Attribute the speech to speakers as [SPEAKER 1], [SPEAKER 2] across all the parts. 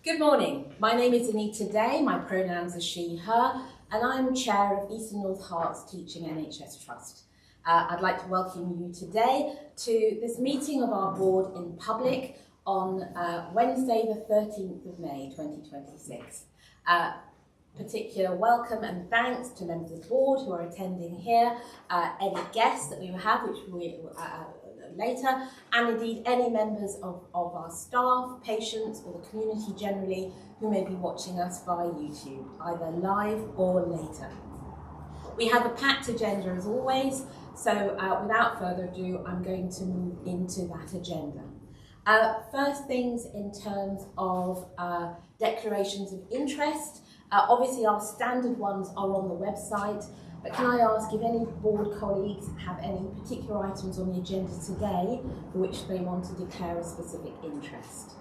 [SPEAKER 1] Good morning. My name is Anita Day, my pronouns are she, her, and I'm Chair of Eastern North Herts Teaching NHS Trust. I'd like to welcome you today to this meeting of our board in public on Wednesday the 13th of May 2026. Particular welcome and thanks to members of the board who are attending here, any guests that we will have, which we later, and indeed any members of our staff, patients or the community generally who may be watching us via YouTube, either live or later. We have a packed agenda as always, so without further ado, I'm going to move into that agenda. First things in terms of declarations of interest. Obviously our standard ones are on the website, but can I ask if any board colleagues have any particular items on the agenda today for which they want to declare a specific interest?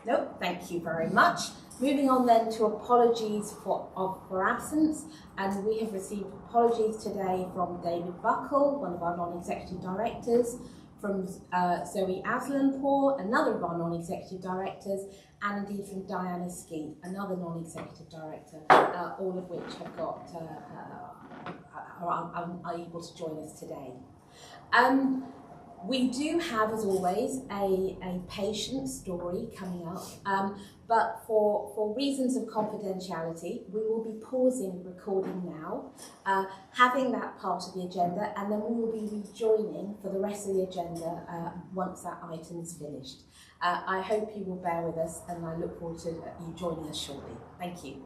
[SPEAKER 1] No, thank you very much. Moving on then to apologies for absence, and we have received apologies today from David Buckle, one of our non-executive directors, from Zoe Aslanpour, another of our non-executive directors, and indeed from Diana Skeet, another non-executive director, all of which have got are able to join us today. We do have, as always, a patient story coming up, but for reasons of confidentiality, we will be pausing recording now, having that part of the agenda, and then we will be rejoining for the rest of the agenda once that item is finished. I hope you will bear with us, and I look forward to you joining us shortly. Thank you.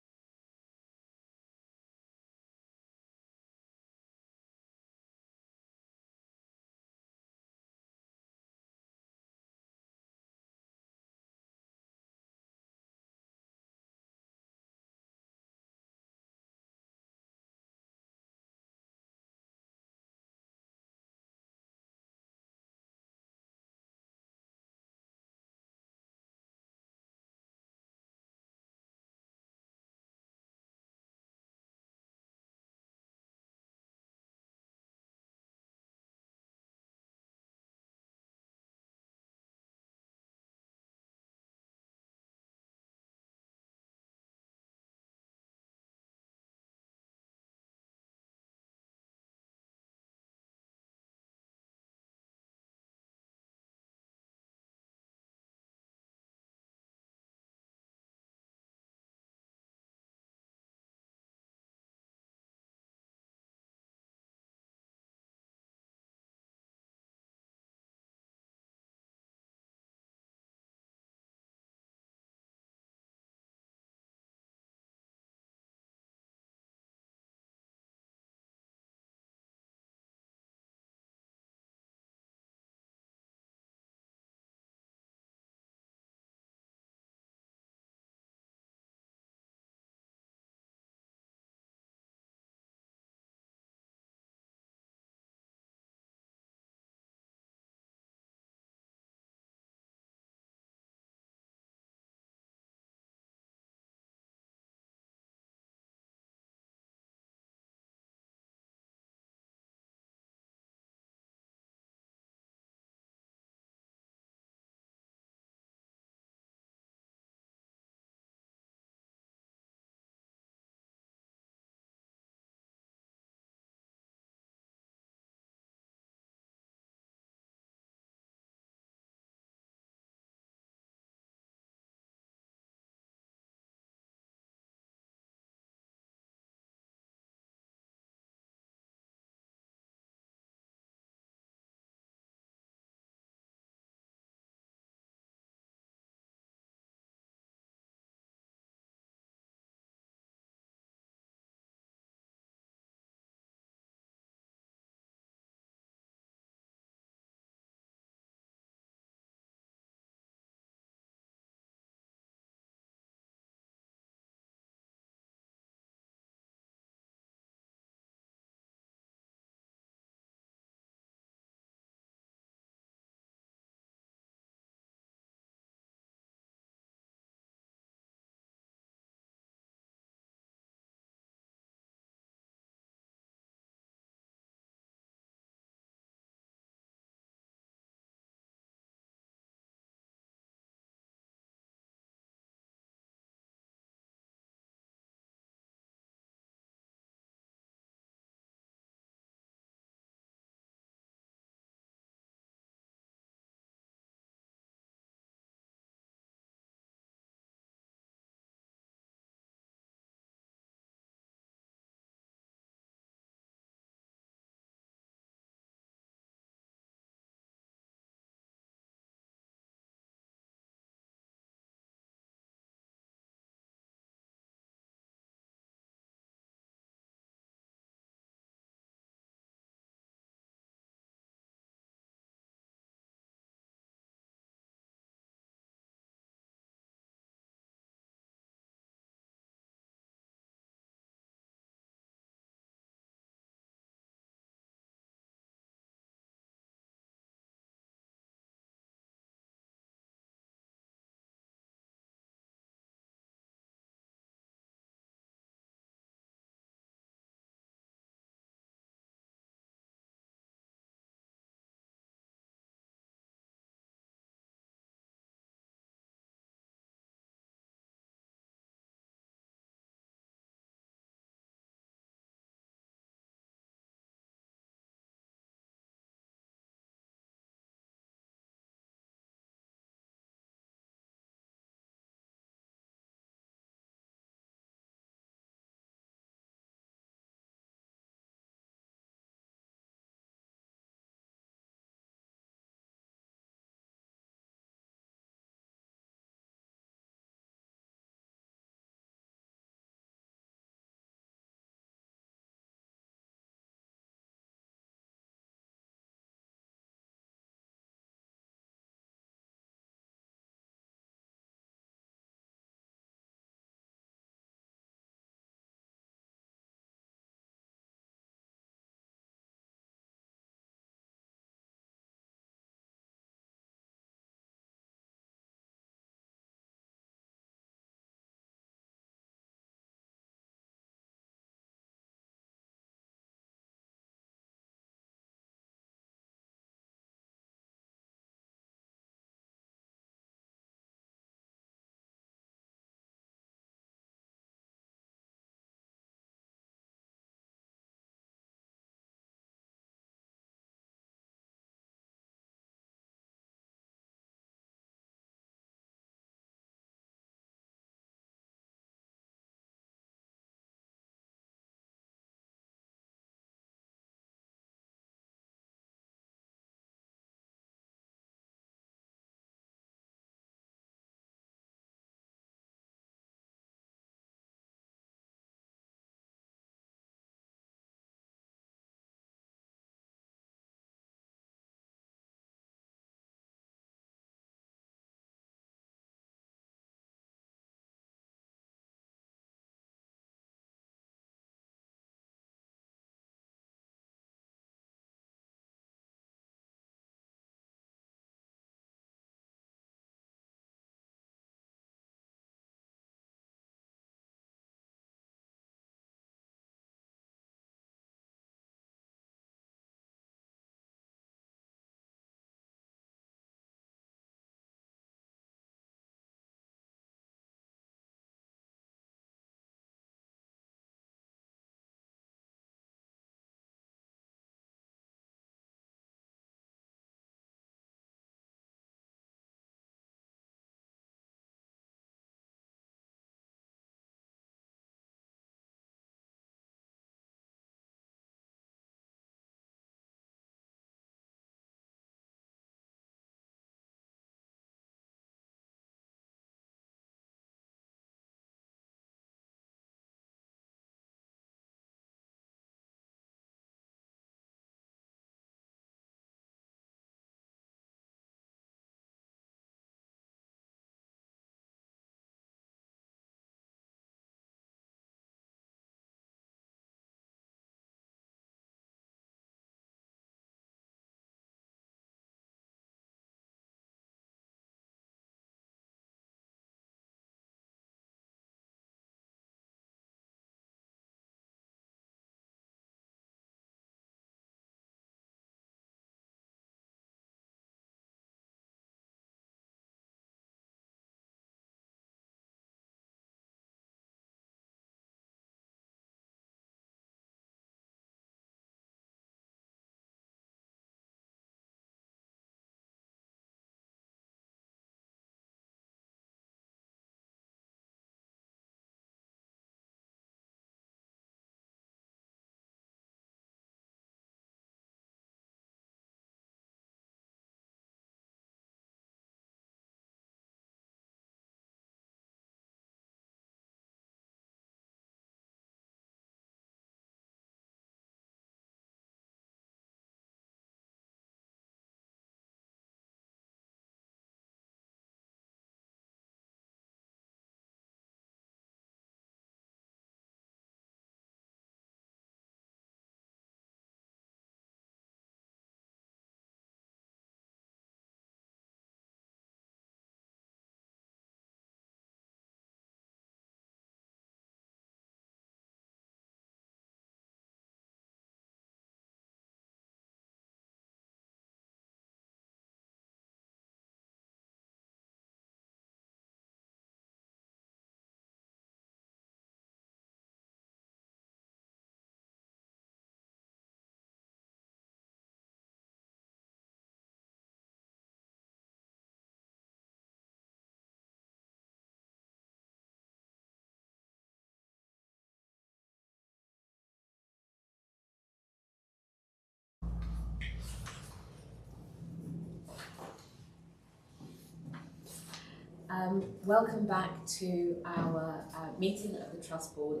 [SPEAKER 1] welcome back to our meeting of the Trust Board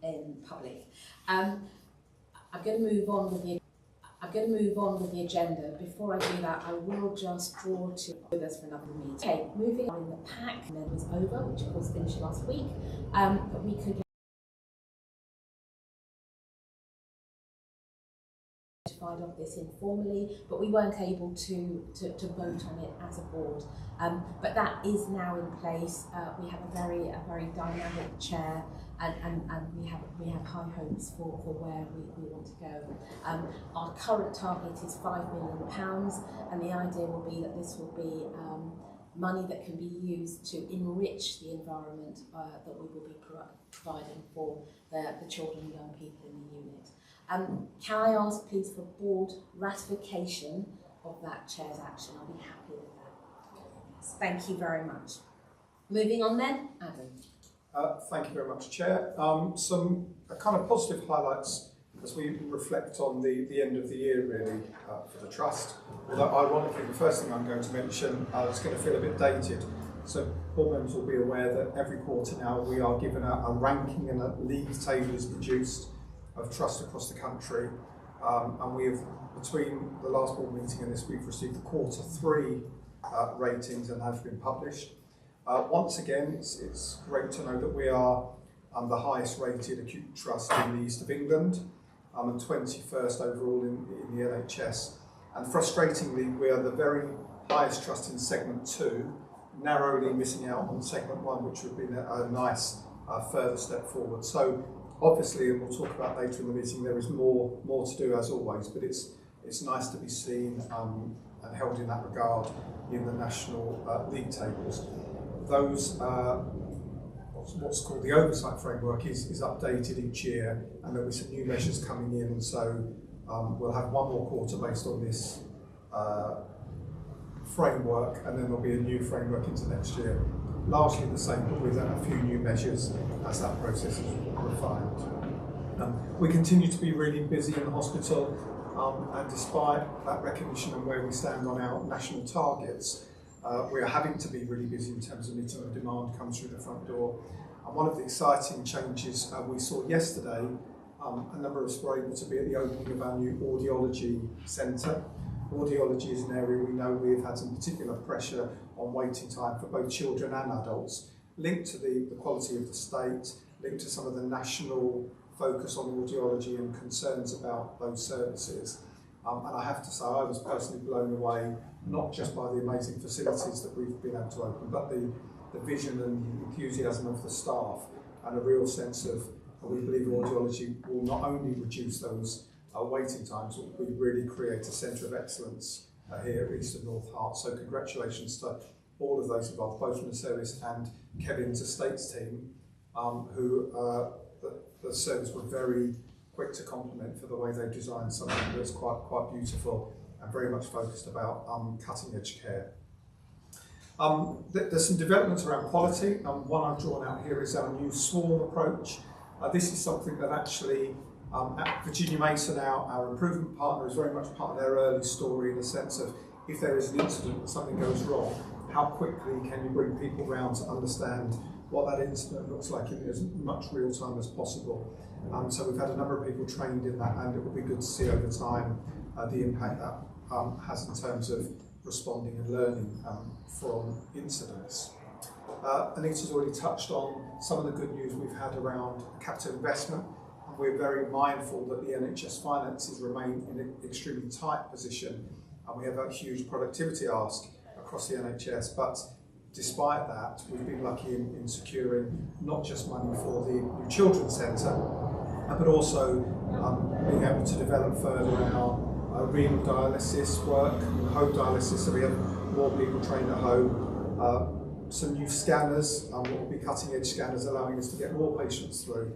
[SPEAKER 1] in public. I'm going to move on with the agenda. Before I do that, I will just draw to with us for another meeting. Okay, moving on in the pack, and then was over, which of course finished last week. But we could of this informally, but we weren't able to vote on it as a board. But that is now in place. We have a very dynamic chair, and we have high hopes for where we want to go. Our current target is £5 million, and the idea will be that this will be money that can be used to enrich the environment that we will be providing for the children and young people in the unit. Can I ask please for board ratification of that chair's action? I'll be happy with that. Thank you very much. Moving on then, Adam.
[SPEAKER 2] Thank you very much, Chair. Some kind of positive highlights as we reflect on the end of the year really for the Trust. Although ironically the first thing I'm going to mention is going to feel a bit dated. So board members will be aware that every quarter now we are given a ranking and a league table is produced of trust across the country, and we have, between the last board meeting and this, we've received the Q3 ratings and have been published. Once again, it's great to know that we are the highest rated acute trust in the east of England, and 21st overall in the NHS. And frustratingly, we are the very highest trust in segment 2, narrowly missing out on segment 1, which would be a nice further step forward. So obviously, and we'll talk about later in the meeting, there is more to do as always, but it's nice to be seen and held in that regard in the national league tables. Those what's called the oversight framework is updated each year, and there'll be some new measures coming in, and so we'll have one more quarter based on this framework, and then there'll be a new framework into next year. Largely the same, but with a few new measures as that process is refined. We continue to be really busy in the hospital, and despite that recognition and where we stand on our national targets, we are having to be really busy in terms of meeting the demand comes through the front door. And one of the exciting changes we saw yesterday, a number of us were able to be at the opening of our new audiology centre. Audiology is an area we know we have had some particular pressure on waiting time for both children and adults, linked to the quality of the state, linked to some of the national focus on audiology and concerns about those services. And I have to say, I was personally blown away, not just by the amazing facilities that we've been able to open, but the vision and the enthusiasm of the staff, and a real sense of, we believe audiology will not only reduce those waiting times, but we really create a centre of excellence here at East and North Hart. So congratulations to all of those involved, both from the service and Kevin's estates team, who the service were very quick to compliment for the way they designed something that's quite beautiful and very much focused about cutting edge care. There's some developments around quality. One I've drawn out here is our new swarm approach. This is something that actually at Virginia Mason, our improvement partner, is very much part of their early story, in the sense of if there is an incident and something goes wrong, how quickly can you bring people around to understand what that incident looks like in as much real time as possible. So we've had a number of people trained in that, and it will be good to see over time the impact that has in terms of responding and learning from incidents. Anita's already touched on some of the good news we've had around capital investment. We're very mindful that the NHS finances remain in an extremely tight position, and we have a huge productivity ask across the NHS, but despite that, we've been lucky in securing not just money for the new children's centre, but also being able to develop further our renal dialysis work, home dialysis, so we have more people trained at home, some new scanners, what will be cutting edge scanners, allowing us to get more patients through,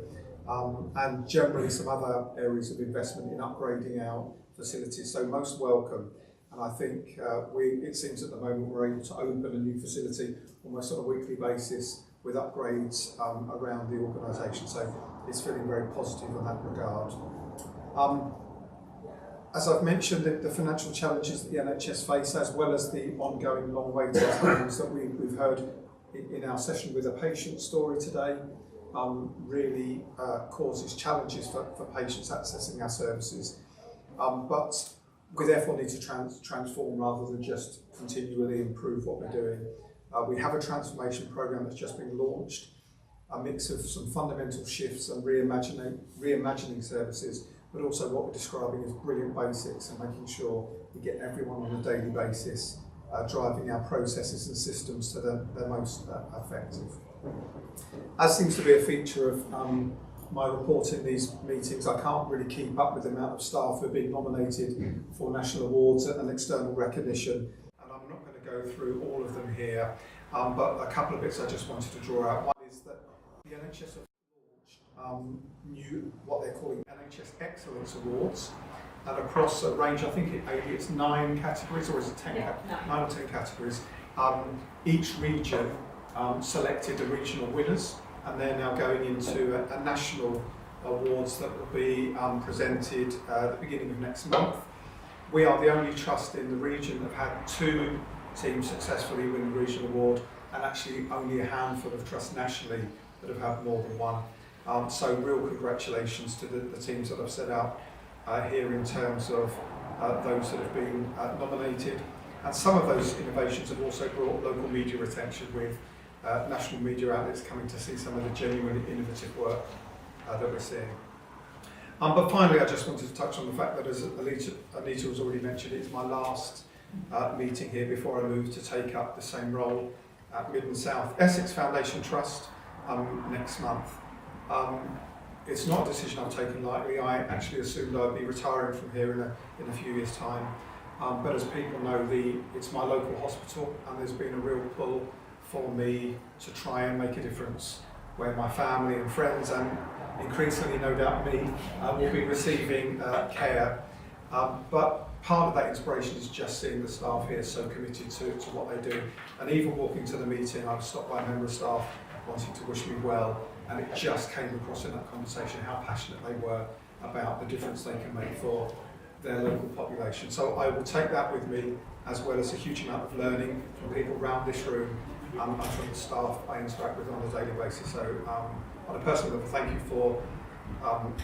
[SPEAKER 2] and generally some other areas of investment in upgrading our facilities, so most welcome. And I think it seems at the moment we're able to open a new facility almost on a weekly basis with upgrades around the organisation, so it's feeling very positive in that regard. As I've mentioned, the financial challenges that the NHS face, as well as the ongoing long waiting times that we've heard in our session with a patient story today really causes challenges for patients accessing our services. But we therefore need to transform rather than just continually improve what we're doing. We have a transformation programme that's just been launched, a mix of some fundamental shifts and reimagining services, but also what we're describing as brilliant basics and making sure we get everyone on a daily basis driving our processes and systems to their most effective. As seems to be a feature of my report in these meetings, I can't really keep up with the amount of staff who are being nominated for national awards and external recognition, and I'm not going to go through all of them here, but a couple of bits I just wanted to draw out. One is that the NHS have launched new, what they're calling NHS Excellence Awards, and across a range, I think it's 9 categories, or is it 10?
[SPEAKER 3] Yeah,
[SPEAKER 2] 9 or 10 categories. Each region selected the regional winners, and they're now going into a national awards that will be presented at the beginning of next month. We are the only trust in the region that have had 2 teams successfully win the regional award, and actually only a handful of trusts nationally that have had more than one. So real congratulations to the teams that have set out here in terms of those that have been nominated. And some of those innovations have also brought local media attention, with national media outlets coming to see some of the genuine innovative work that we're seeing. But finally, I just wanted to touch on the fact that, as Anita has already mentioned, it's my last meeting here before I move to take up the same role at Mid and South Essex Foundation Trust next month. It's not a decision I've taken lightly. I actually assumed I'd be retiring from here in a few years' time. But as people know, it's my local hospital, and there's been a real pull for me to try and make a difference where my family and friends, and increasingly no doubt me, will be receiving care. But part of that inspiration is just seeing the staff here so committed to what they do. And even walking to the meeting, I was stopped by a member of staff wanting to wish me well, and it just came across in that conversation how passionate they were about the difference they can make for their local population. So I will take that with me, as well as a huge amount of learning from people around this room and from the staff I interact with on a daily basis. So on a personal level, thank you for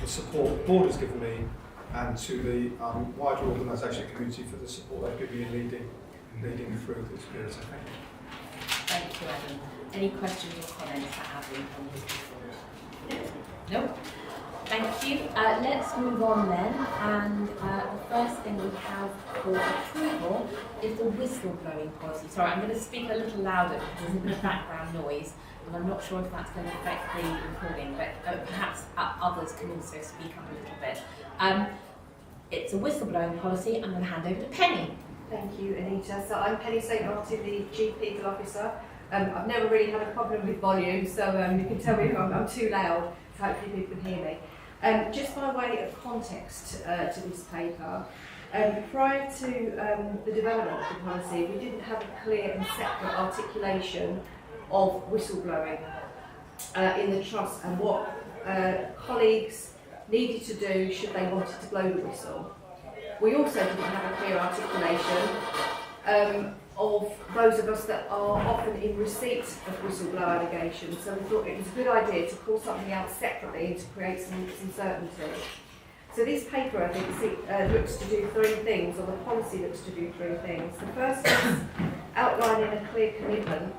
[SPEAKER 2] the support the board has given me, and to the wider organisation community for the support they've given me in leading through this period. So thank you.
[SPEAKER 1] Thank you, Adam. Any questions or comments for Adam on his report? No? Thank you. Let's move on then, and the first thing we have for approval is the whistleblowing policy. Sorry, I'm going to speak a little louder because there's a bit of background noise, and I'm not sure if that's going to affect the recording, but perhaps others can also speak up a little bit. It's a whistleblowing policy. I'm going to hand over to Penny.
[SPEAKER 3] Thank you, Anita. So I'm Penny St. Martin, the Chief People Officer. I've never really had a problem with volume, so you can tell me if I'm too loud, so hopefully people can hear me. Just by way of context to this paper, prior to the development of the policy, we didn't have a clear and separate articulation of whistleblowing in the trust and what colleagues needed to do should they wanted to blow the whistle. We also didn't have a clear articulation of those of us that are often in receipt of whistleblower allegations. So we thought it was a good idea to call something out separately and to create some certainty. So this paper, I think, looks to do 3 things, or the policy looks to do 3 things. The first is outlining a clear commitment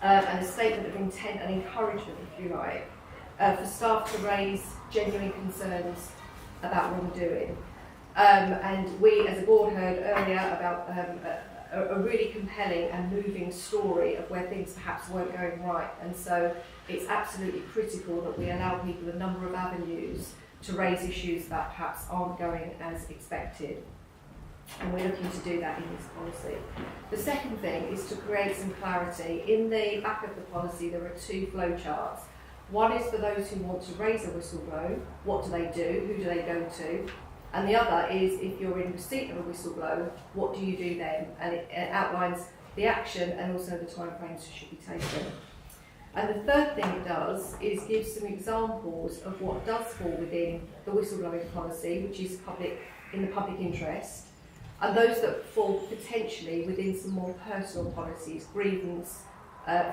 [SPEAKER 3] and a statement of intent and encouragement, if you like, for staff to raise genuine concerns about wrongdoing. And we, as a board, heard earlier about a really compelling and moving story of where things perhaps weren't going right, and so it's absolutely critical that we allow people a number of avenues to raise issues that perhaps aren't going as expected, and we're looking to do that in this policy. The second thing is to create some clarity. In the back of the policy there are 2 flowcharts. One is for those who want to raise a whistleblow, what do they do, who do they go to? And the other is, if you're in receipt of a whistleblow, what do you do then? And it outlines the action and also the timeframes that should be taken. And the third thing it does is give some examples of what does fall within the whistleblowing policy, which is in the public interest, and those that fall potentially within some more personal policies, grievance,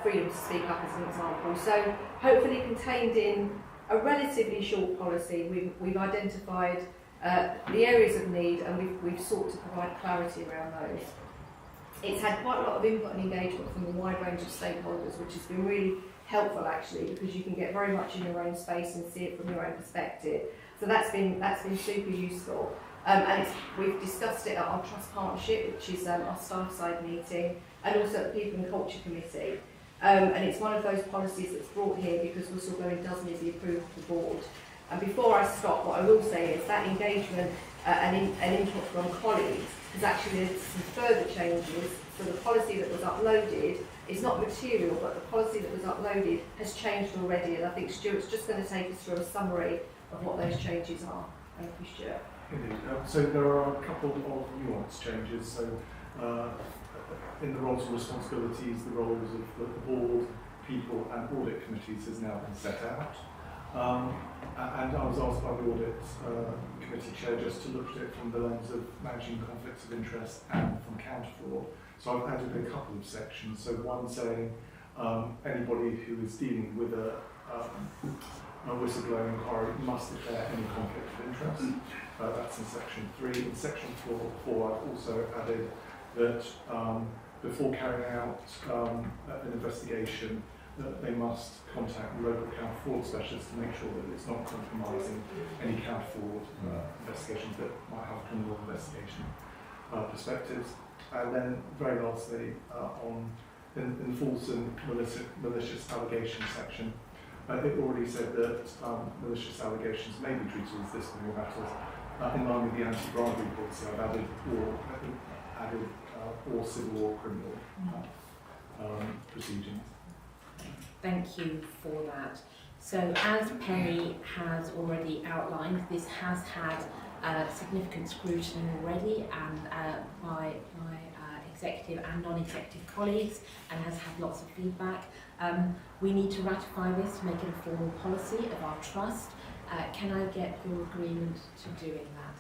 [SPEAKER 3] freedom to speak up as an example. So hopefully contained in a relatively short policy, we've identified the areas of need, and we've sought to provide clarity around those. It's had quite a lot of input and engagement from a wide range of stakeholders, which has been really helpful actually, because you can get very much in your own space and see it from your own perspective. So that's been super useful. And we've discussed it at our Trust Partnership, which is our staff side meeting, and also at the People and Culture Committee. And it's one of those policies that's brought here because whistleblowing does need the approval of the board. And before I stop, what I will say is that engagement and input from colleagues has actually led to some further changes. So the policy that was uploaded is not material, but the policy that was uploaded has changed already. And I think Stuart's just going to take us through a summary of what those changes are. Thank you, Stuart.
[SPEAKER 4] Indeed. So there are a couple of nuanced changes. So in the roles and responsibilities, the roles of the board, people and audit committees has now been set out. And I was asked by the audit committee chair just to look at it from the lens of managing conflicts of interest and from counter fraud. So I've added a couple of sections. So one saying anybody who is dealing with a whistleblowing inquiry must declare any conflict of interest. That's in section 3. In section 4, I've also added that before carrying out an investigation, that they must contact the local counter fraud specialist to make sure that it's not compromising any counter fraud investigations that might have criminal investigation perspectives. And then very lastly, in false and malicious allegations section, it already said that malicious allegations may be treated as disciplinary matters in line with the anti-bribery policy. I've added or civil or criminal proceedings.
[SPEAKER 1] Thank you for that. So as Penny has already outlined, this has had significant scrutiny already and by executive and non-executive colleagues, and has had lots of feedback. We need to ratify this to make it a formal policy of our trust. Can I get your agreement to doing that?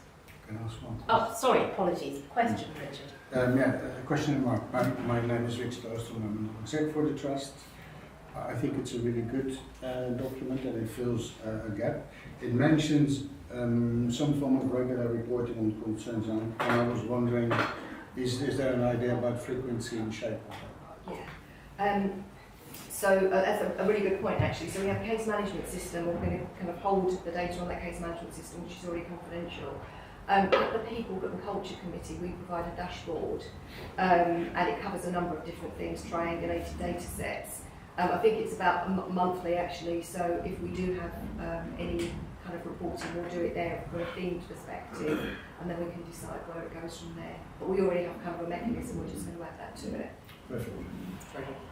[SPEAKER 5] Can I ask one?
[SPEAKER 1] Oh, sorry, apologies. Question, Richard.
[SPEAKER 5] A question mark. My name is Richard Oostrom. I'm exec for the trust. I think it's a really good document and it fills a gap. It mentions some form of regular reporting on concerns, and I was wondering, is there an idea about frequency and shape of that?
[SPEAKER 3] Yeah. So that's a really good point actually. So we have a case management system. We're going to kind of hold the data on that case management system, which is already confidential. At the People and Culture Committee, we provide a dashboard, and it covers a number of different things, triangulated data sets. I think it's about monthly actually, so if we do have any kind of reporting, we'll do it there from a themed perspective, and then we can decide where it goes from there. But we already have kind of a mechanism, we're just going to add that to it.
[SPEAKER 5] Perfect.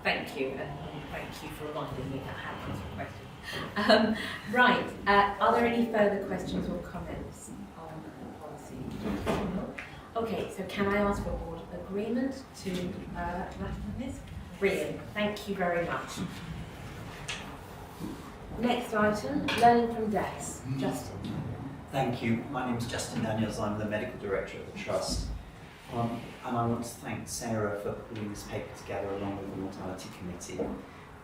[SPEAKER 1] Thank you, and thank you for reminding me that I had this question. Right, are there any further questions or comments on the policy? Okay, so can I ask for board agreement to ratify this? Brilliant, thank you very much. Next item, learning from deaths. Justin.
[SPEAKER 6] Thank you. My name is Justin Daniels. I'm the Medical Director of the Trust. And I want to thank Sarah for putting this paper together along with the Mortality Committee.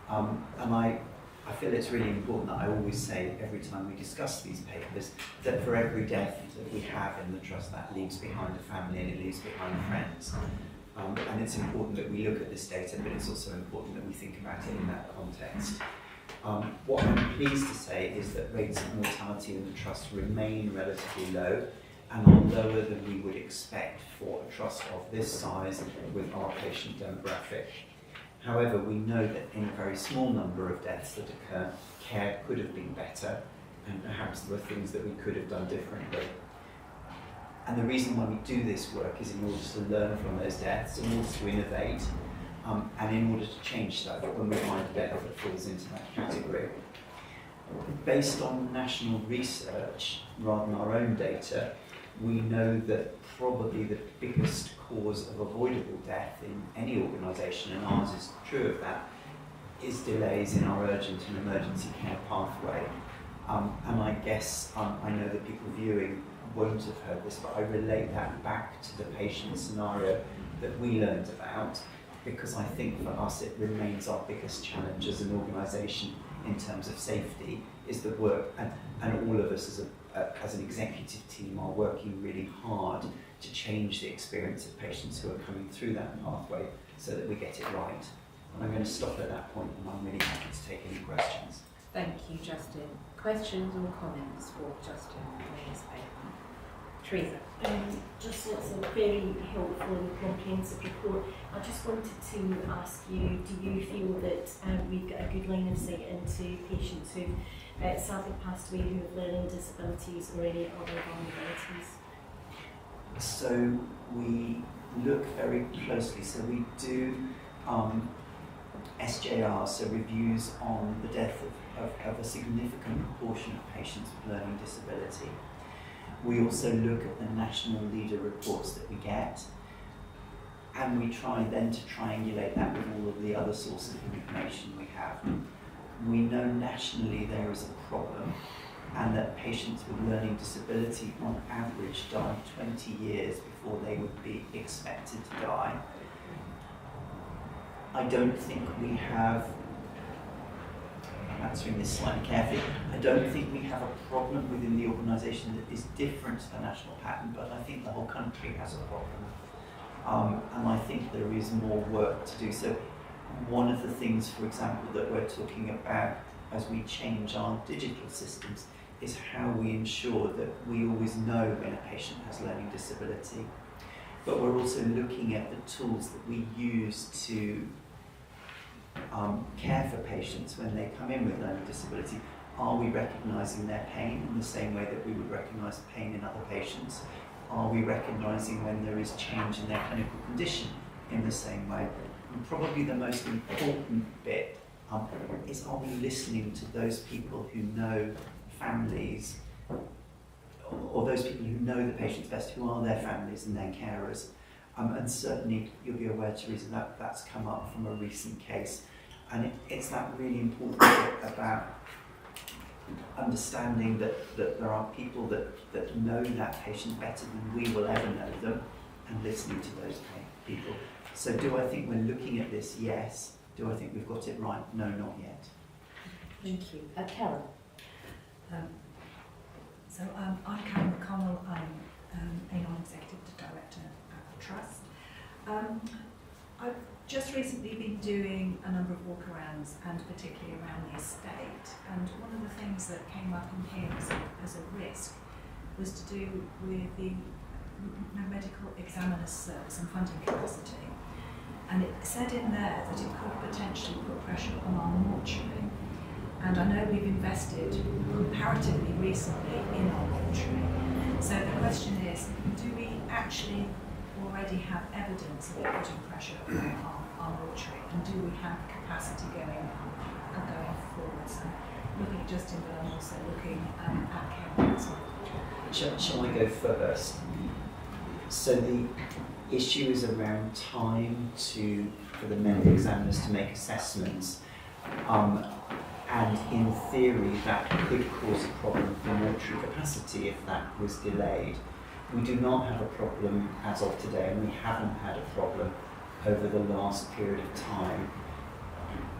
[SPEAKER 6] And I feel it's really important that I always say every time we discuss these papers that for every death that we have in the Trust, that leaves behind a family and it leaves behind friends. And it's important that we look at this data, but it's also important that we think about it in that context. What I'm pleased to say is that rates of mortality in the Trust remain relatively low and are lower than we would expect for a Trust of this size with our patient demographic. However, we know that in a very small number of deaths that occur, care could have been better, and perhaps there were things that we could have done differently. And the reason why we do this work is in order to learn from those deaths, in order to innovate, and in order to change stuff when we find a death that falls into that category. Based on national research, rather than our own data, we know that probably the biggest cause of avoidable death in any organisation, and ours is true of that, is delays in our urgent and emergency care pathway. And I guess I know that people viewing won't have heard this, but I relate that back to the patient scenario that we learned about. because I think for us it remains our biggest challenge as an organisation in terms of safety is the work, and all of us as an executive team are working really hard to change the experience of patients who are coming through that pathway so that we get it right. And I'm going to stop at that point, and I'm really happy to take any questions.
[SPEAKER 1] Thank you, Justin. Questions or comments for Justin on his paper? Teresa.
[SPEAKER 7] Just it's a very helpful and comprehensive report. I just wanted to ask you, do you feel that we've got a good line of sight into patients who've sadly passed away who have learning disabilities or any other vulnerabilities?
[SPEAKER 6] So we look very closely. So we do SJR, so reviews on the death of a significant proportion of patients with learning disability. We also look at the national leader reports that we get, and we try then to triangulate that with all of the other sources of information we have. We know nationally there is a problem, and that patients with learning disability on average die 20 years before they would be expected to die. I don't think we have, I'm answering this slightly carefully, I don't think we have a problem within the organisation that is different to the national pattern, but I think the whole country has a problem. And I think there is more work to do. So one of the things, for example, that we're talking about as we change our digital systems is how we ensure that we always know when a patient has learning disability. But we're also looking at the tools that we use to care for patients when they come in with learning disability. Are we recognising their pain in the same way that we would recognise pain in other patients? Are we recognising when there is change in their clinical condition in the same way? And probably the most important bit is, are we listening to those people who know families, or those people who know the patients best, who are their families and their carers? And certainly you'll be aware, Teresa, that that's come up from a recent case. And it's that really important bit about understanding that there are people that know that patient better than we will ever know them, and listening to those people. So do I think we're looking at this? Yes. Do I think we've got it right? No, not yet.
[SPEAKER 1] Thank you. Karen.
[SPEAKER 8] I'm Karen McConnell. I'm a non-executive director at the Trust. I've just recently been doing a number of walkarounds, and particularly around the estate. And one of the things that came up in here as a risk was to do with the medical examiner's service and funding capacity. And it said in there that it could potentially put pressure on our mortuary. And I know we've invested comparatively recently in our mortuary. So the question is, do we actually already have evidence of it putting pressure on our mortuary? And do we have capacity going forwards? And looking at Justin, but I'm also looking at Karen as well.
[SPEAKER 6] Shall I go first? So the issue is around time for the medical examiners to make assessments. And in theory, that could cause a problem for mortuary capacity if that was delayed. We do not have a problem as of today, and we haven't had a problem over the last period of time.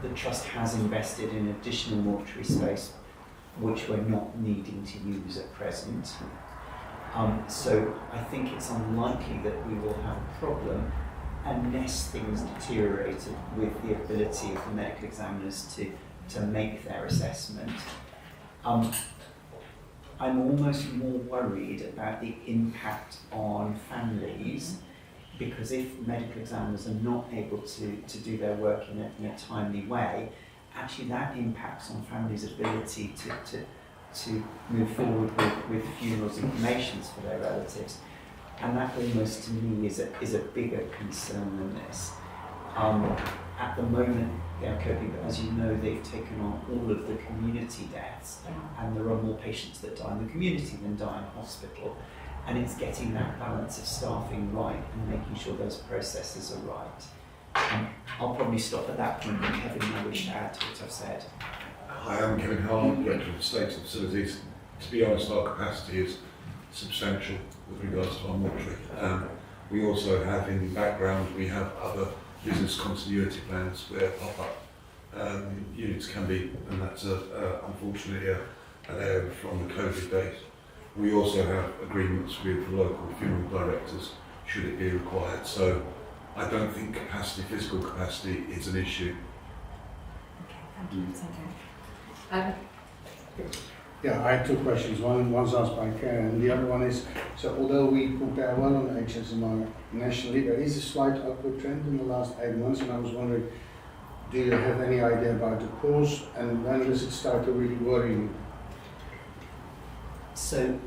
[SPEAKER 6] The Trust has invested in additional mortuary space, which we're not needing to use at present. So I think it's unlikely that we will have a problem unless things deteriorated with the ability of the medical examiners to make their assessment. I'm almost more worried about the impact on families, because if medical examiners are not able to do their work in a timely way, actually that impacts on families' ability to move forward with funerals and cremations for their relatives. And that almost to me is a bigger concern than this. At the moment, as you know, they've taken on all of the community deaths, and there are more patients that die in the community than die in hospital. And it's getting that balance of staffing right and making sure those processes are right. I'll probably stop at that point, but Kevin, I wish to add to what I've said.
[SPEAKER 9] Hi, I'm Kevin Hart, Director of Estates and Facilities. To be honest, our capacity is substantial with regards to our mortuary. We also have in the background, we have other business continuity plans where pop-up units can be, and that's unfortunately an area from the COVID days. We also have agreements with local funeral directors should it be required. So I don't think physical capacity is an issue.
[SPEAKER 8] Okay, thank you.
[SPEAKER 1] Okay.
[SPEAKER 5] Yeah, I have two questions. One's asked by Karen, and the other one is, so although we compare well on HSMR nationally, there is a slight upward trend in the last 8 months, and I was wondering, do you have any idea about the cause, and when does it start to really worry you?
[SPEAKER 6] So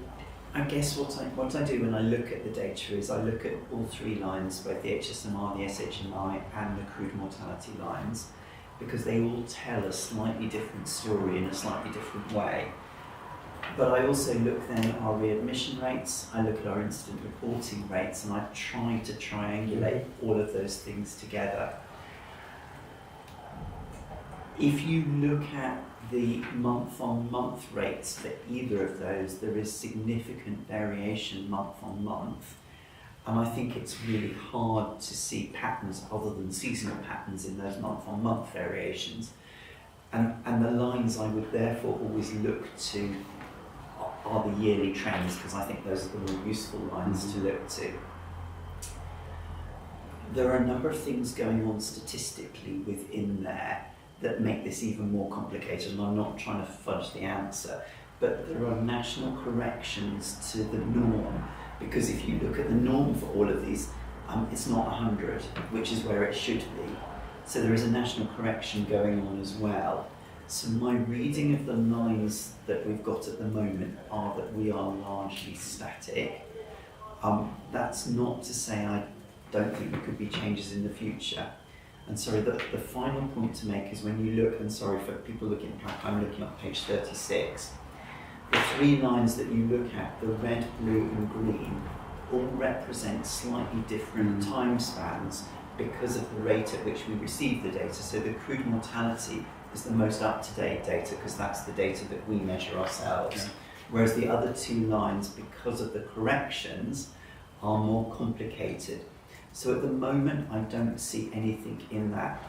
[SPEAKER 6] I guess what I do when I look at the data is I look at all three lines, both the HSMR, the SHMI and the crude mortality lines, because they all tell a slightly different story in a slightly different way. But I also look then at our readmission rates, I look at our incident reporting rates, and I try to triangulate all of those things together. If you look at the month-on-month rates for either of those, there is significant variation month-on-month, and I think it's really hard to see patterns other than seasonal patterns in those month-on-month variations. And the lines I would therefore always look to are the yearly trends, because I think those are the more useful lines to look to. There are a number of things going on statistically within there that make this even more complicated, and I'm not trying to fudge the answer, but there are national corrections to the norm, because if you look at the norm for all of these, it's not 100, which is where it should be. So there is a national correction going on as well. So my reading of the lines that we've got at the moment are that we are largely static. That's not to say I don't think there could be changes in the future. And sorry, the final point to make is when you look, and sorry for people looking, I'm looking at page 36, the three lines that you look at, the red, blue and green, all represent slightly different time spans because of the rate at which we receive the data. So the crude mortality is the most up-to-date data because that's the data that we measure ourselves. Whereas the other two lines, because of the corrections, are more complicated. So at the moment, I don't see anything in that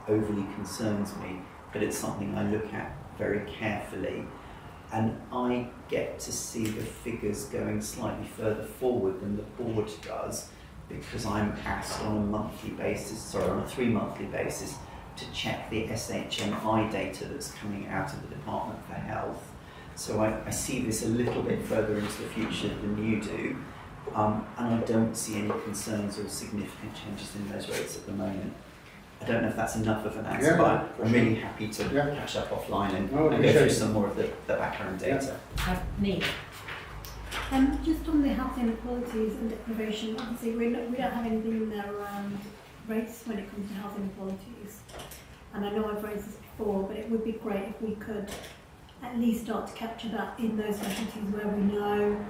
[SPEAKER 6] overly concerns me, but it's something I look at very carefully. And I get to see the figures going slightly further forward than the board does, because I'm asked on a monthly basis, on a 3-monthly basis, to check the SHMI data that's coming out of the Department for Health. So I see this a little bit further into the future than you do. And I don't see any concerns or significant changes in those rates at the moment. I don't know if that's enough of an answer, but I'm really happy to catch up offline and go through some more of the background data.
[SPEAKER 1] Neil.
[SPEAKER 10] Just on the health inequalities and deprivation, obviously we don't have anything in there around race when it comes to health inequalities. And I know I've raised this before, but it would be great if we could at least start to capture that in those specialties where we know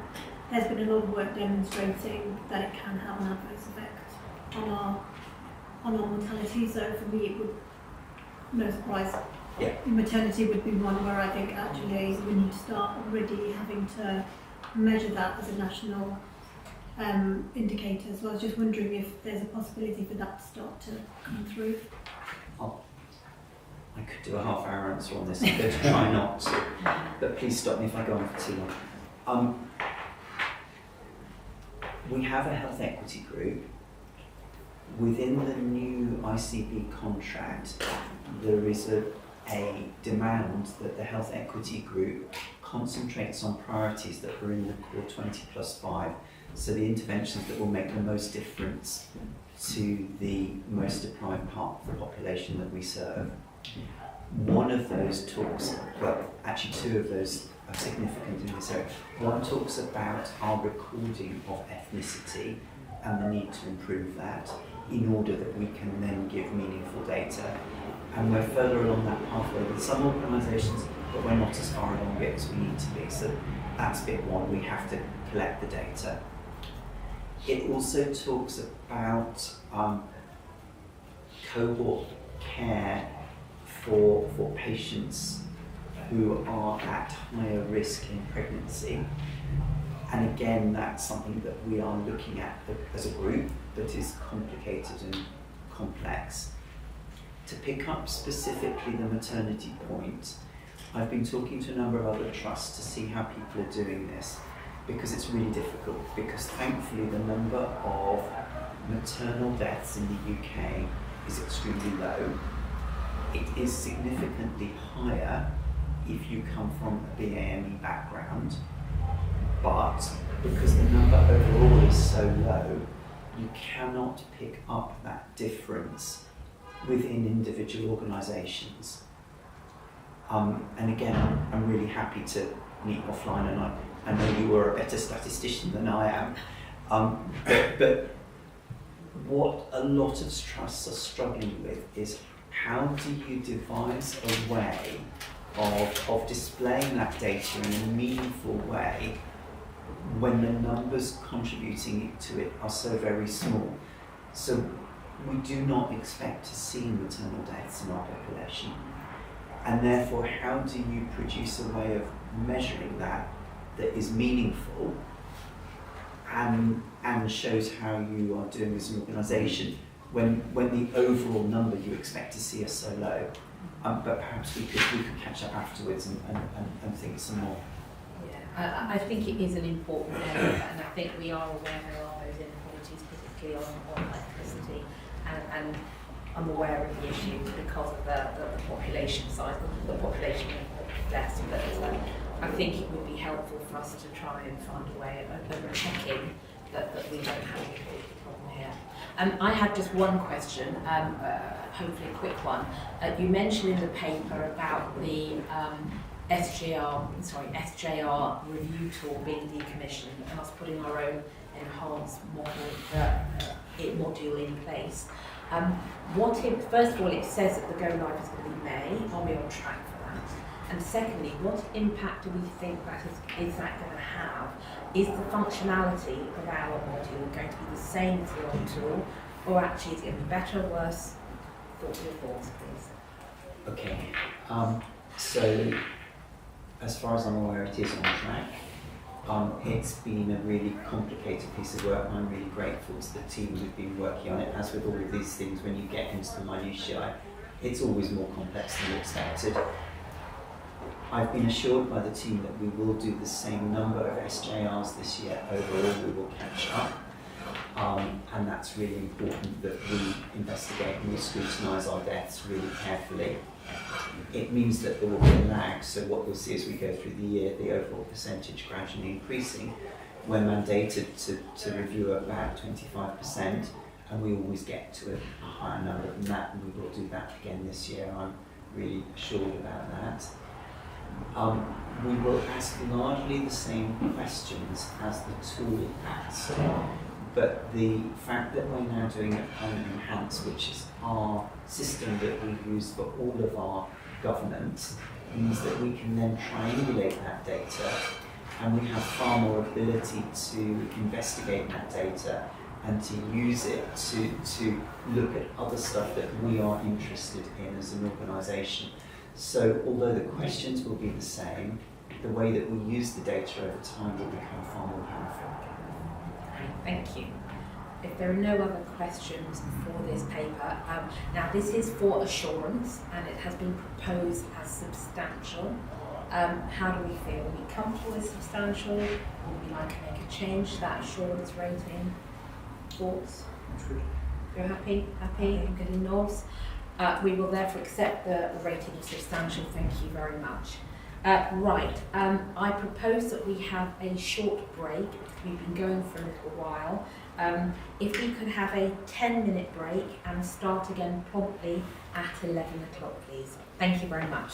[SPEAKER 10] there's been a lot of work demonstrating that it can have an adverse effect on our mortality. So for me, it would, no surprise, maternity would be one where I think actually we need to start already having to measure that as a national indicator. So I was just wondering if there's a possibility for that to start to come through.
[SPEAKER 6] I could do a half-hour answer on this. I'm going to try not to, but please stop me if I go on for too long. We have a health equity group. Within the new ICB contract, there is a demand that the health equity group concentrates on priorities that are in the core 20+5, so the interventions that will make the most difference to the most deprived part of the population that we serve. One of those talks, well, actually two of those are significant in this area. One talks about our recording of ethnicity and the need to improve that in order that we can then give meaningful data. And we're further along that pathway with some organisations, but we're not as far along it as we need to be. So that's bit one, we have to collect the data. It also talks about cohort care for patients who are at higher risk in pregnancy. And again, that's something that we are looking at as a group that is complicated and complex. To pick up specifically the maternity point, I've been talking to a number of other trusts to see how people are doing this, because it's really difficult, because thankfully the number of maternal deaths in the UK is extremely low. It is significantly higher if you come from a BAME background, but because the number overall is so low, you cannot pick up that difference within individual organisations. And again, I'm really happy to meet offline, and I know you are a better statistician than I am. But what a lot of trusts are struggling with is, how do you devise a way of displaying that data in a meaningful way when the numbers contributing to it are so very small? So we do not expect to see maternal deaths in our population, and therefore how do you produce a way of measuring that is meaningful and shows how you are doing as an organisation when the overall number you expect to see is so low? But perhaps we could catch up afterwards and think some more.
[SPEAKER 1] Yeah, I think it is an important area, and I think we are aware there are those inequalities, particularly on electricity, and I'm aware of the issue because of the population size, the population of deaths, but I think it would be helpful for us to try and find a way of checking that we don't have a problem here. I had just one question, hopefully a quick one. You mentioned in the paper about the SJR review tool being decommissioned and us putting our own enhanced module in place. First of all, it says that the go live is going to be May. Are we on track for that? And secondly, what impact do we think is that going to have? Is the functionality of our module going to be the same as the old tool, or actually is it going to be better or worse? Your thoughts, please.
[SPEAKER 6] Okay. So, as far as I'm aware, it is on track. It's been a really complicated piece of work, and I'm really grateful to the team who've been working on it. As with all of these things, when you get into the minutiae, it's always more complex than you expected. I've been assured by the team that we will do the same number of SJRs this year. Overall, we will catch up. And that's really important, that we investigate and we scrutinise our deaths really carefully. It means that there will be a lag, so what you'll see as we go through the year, the overall percentage gradually increasing. We're mandated to review about 25%, and we always get to a higher number than that, and we will do that again this year. I'm really assured about that. We will ask largely the same questions as the tool asks, but the fact that we're now doing it on Enhance, which is our system that we use for all of our governance, means that we can then triangulate that data, and we have far more ability to investigate that data and to use it to look at other stuff that we are interested in as an organisation. So although the questions will be the same, the way that we use the data over time will become far more powerful.
[SPEAKER 1] Thank you. If there are no other questions for this paper, now this is for assurance and it has been proposed as substantial. How do we feel? Are we comfortable with substantial? Would we like to make a change to that assurance rating? Thoughts?
[SPEAKER 5] That's good.
[SPEAKER 1] You're happy? Happy? I'm getting nods. We will therefore accept the rating of substantial. Thank you very much. Right, I propose that we have a short break. We've been going for a little while. If we could have a 10-minute break and start again promptly at 11 o'clock, please. Thank you very much.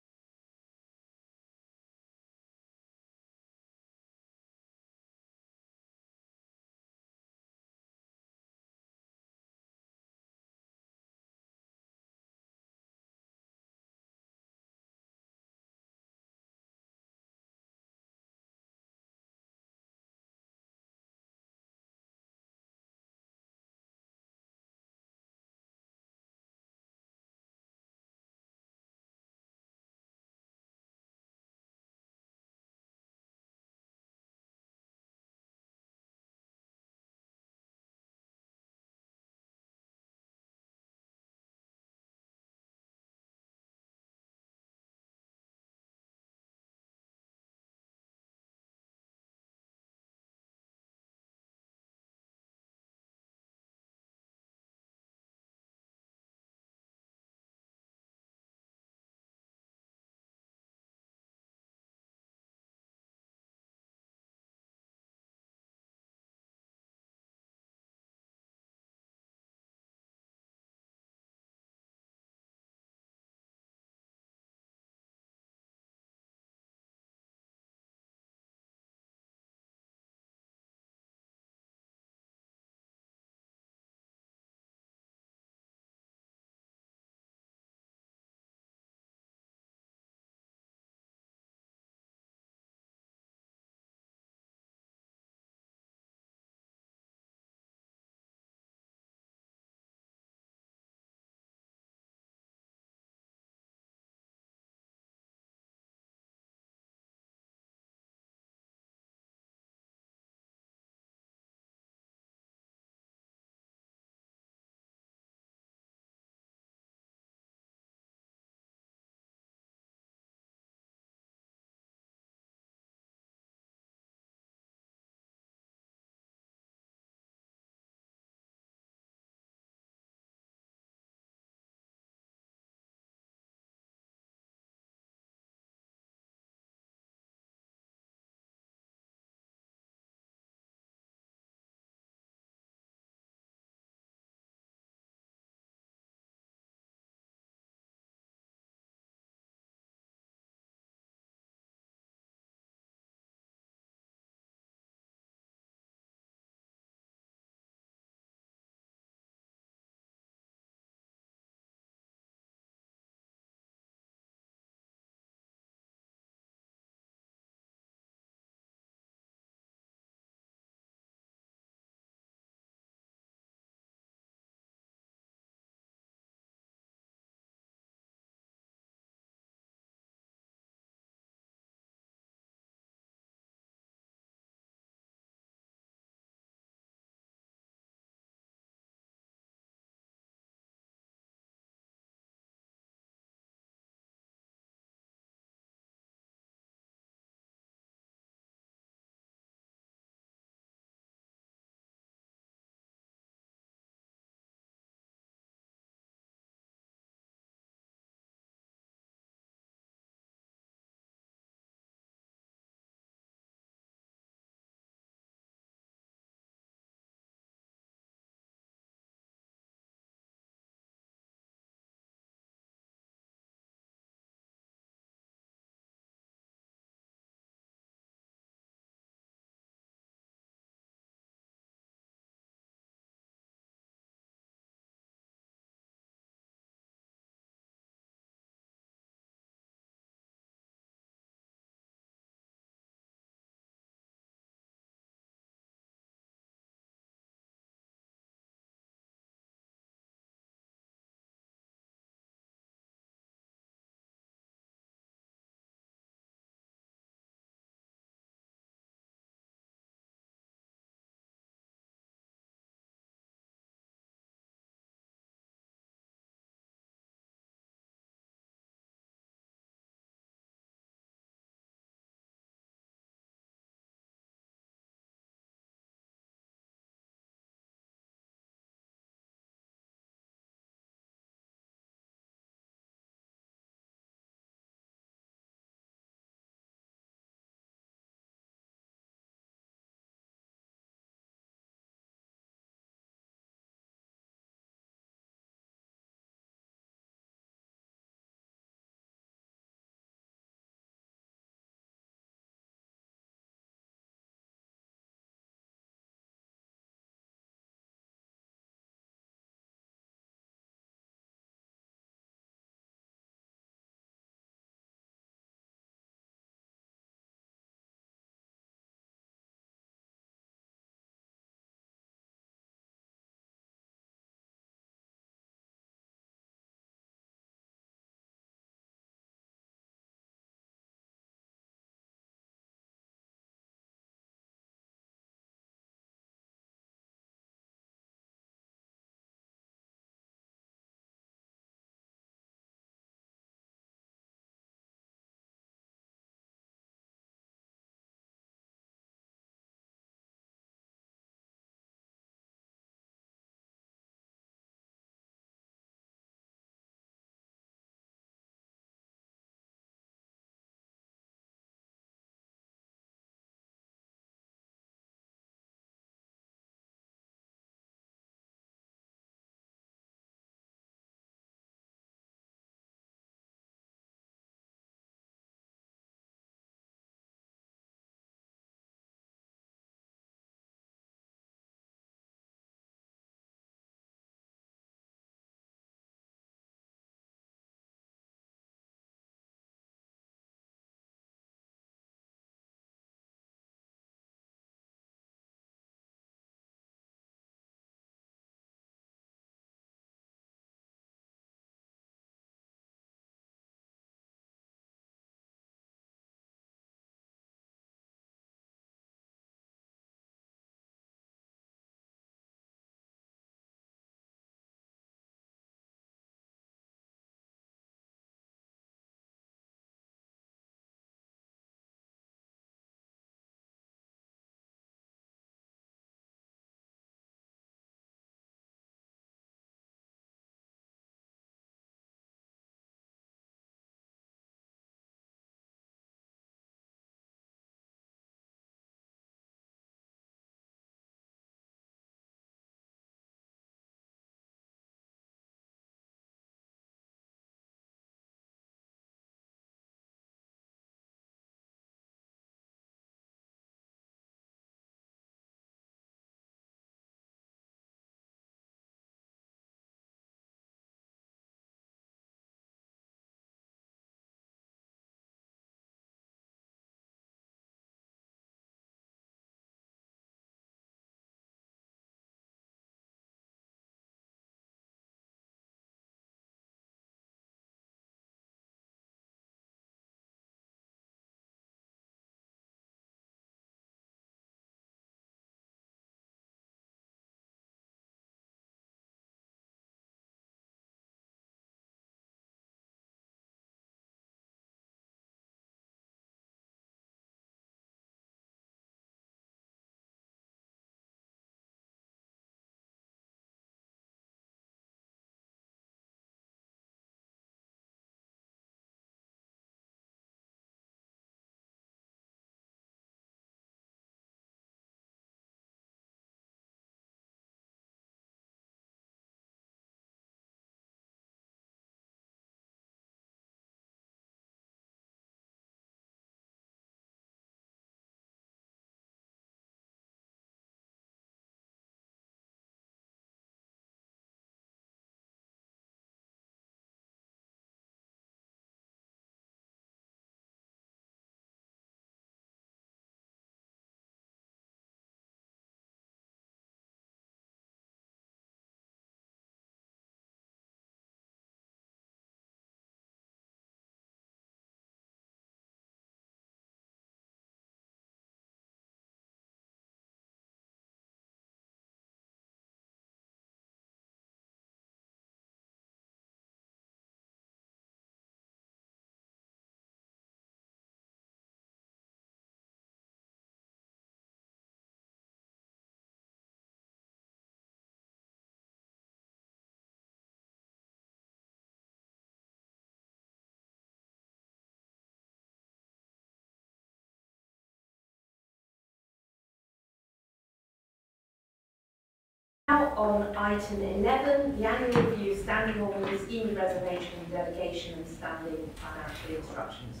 [SPEAKER 11] now on item 11, the annual review of standing orders, e-reservation, delegation and standing financial instructions.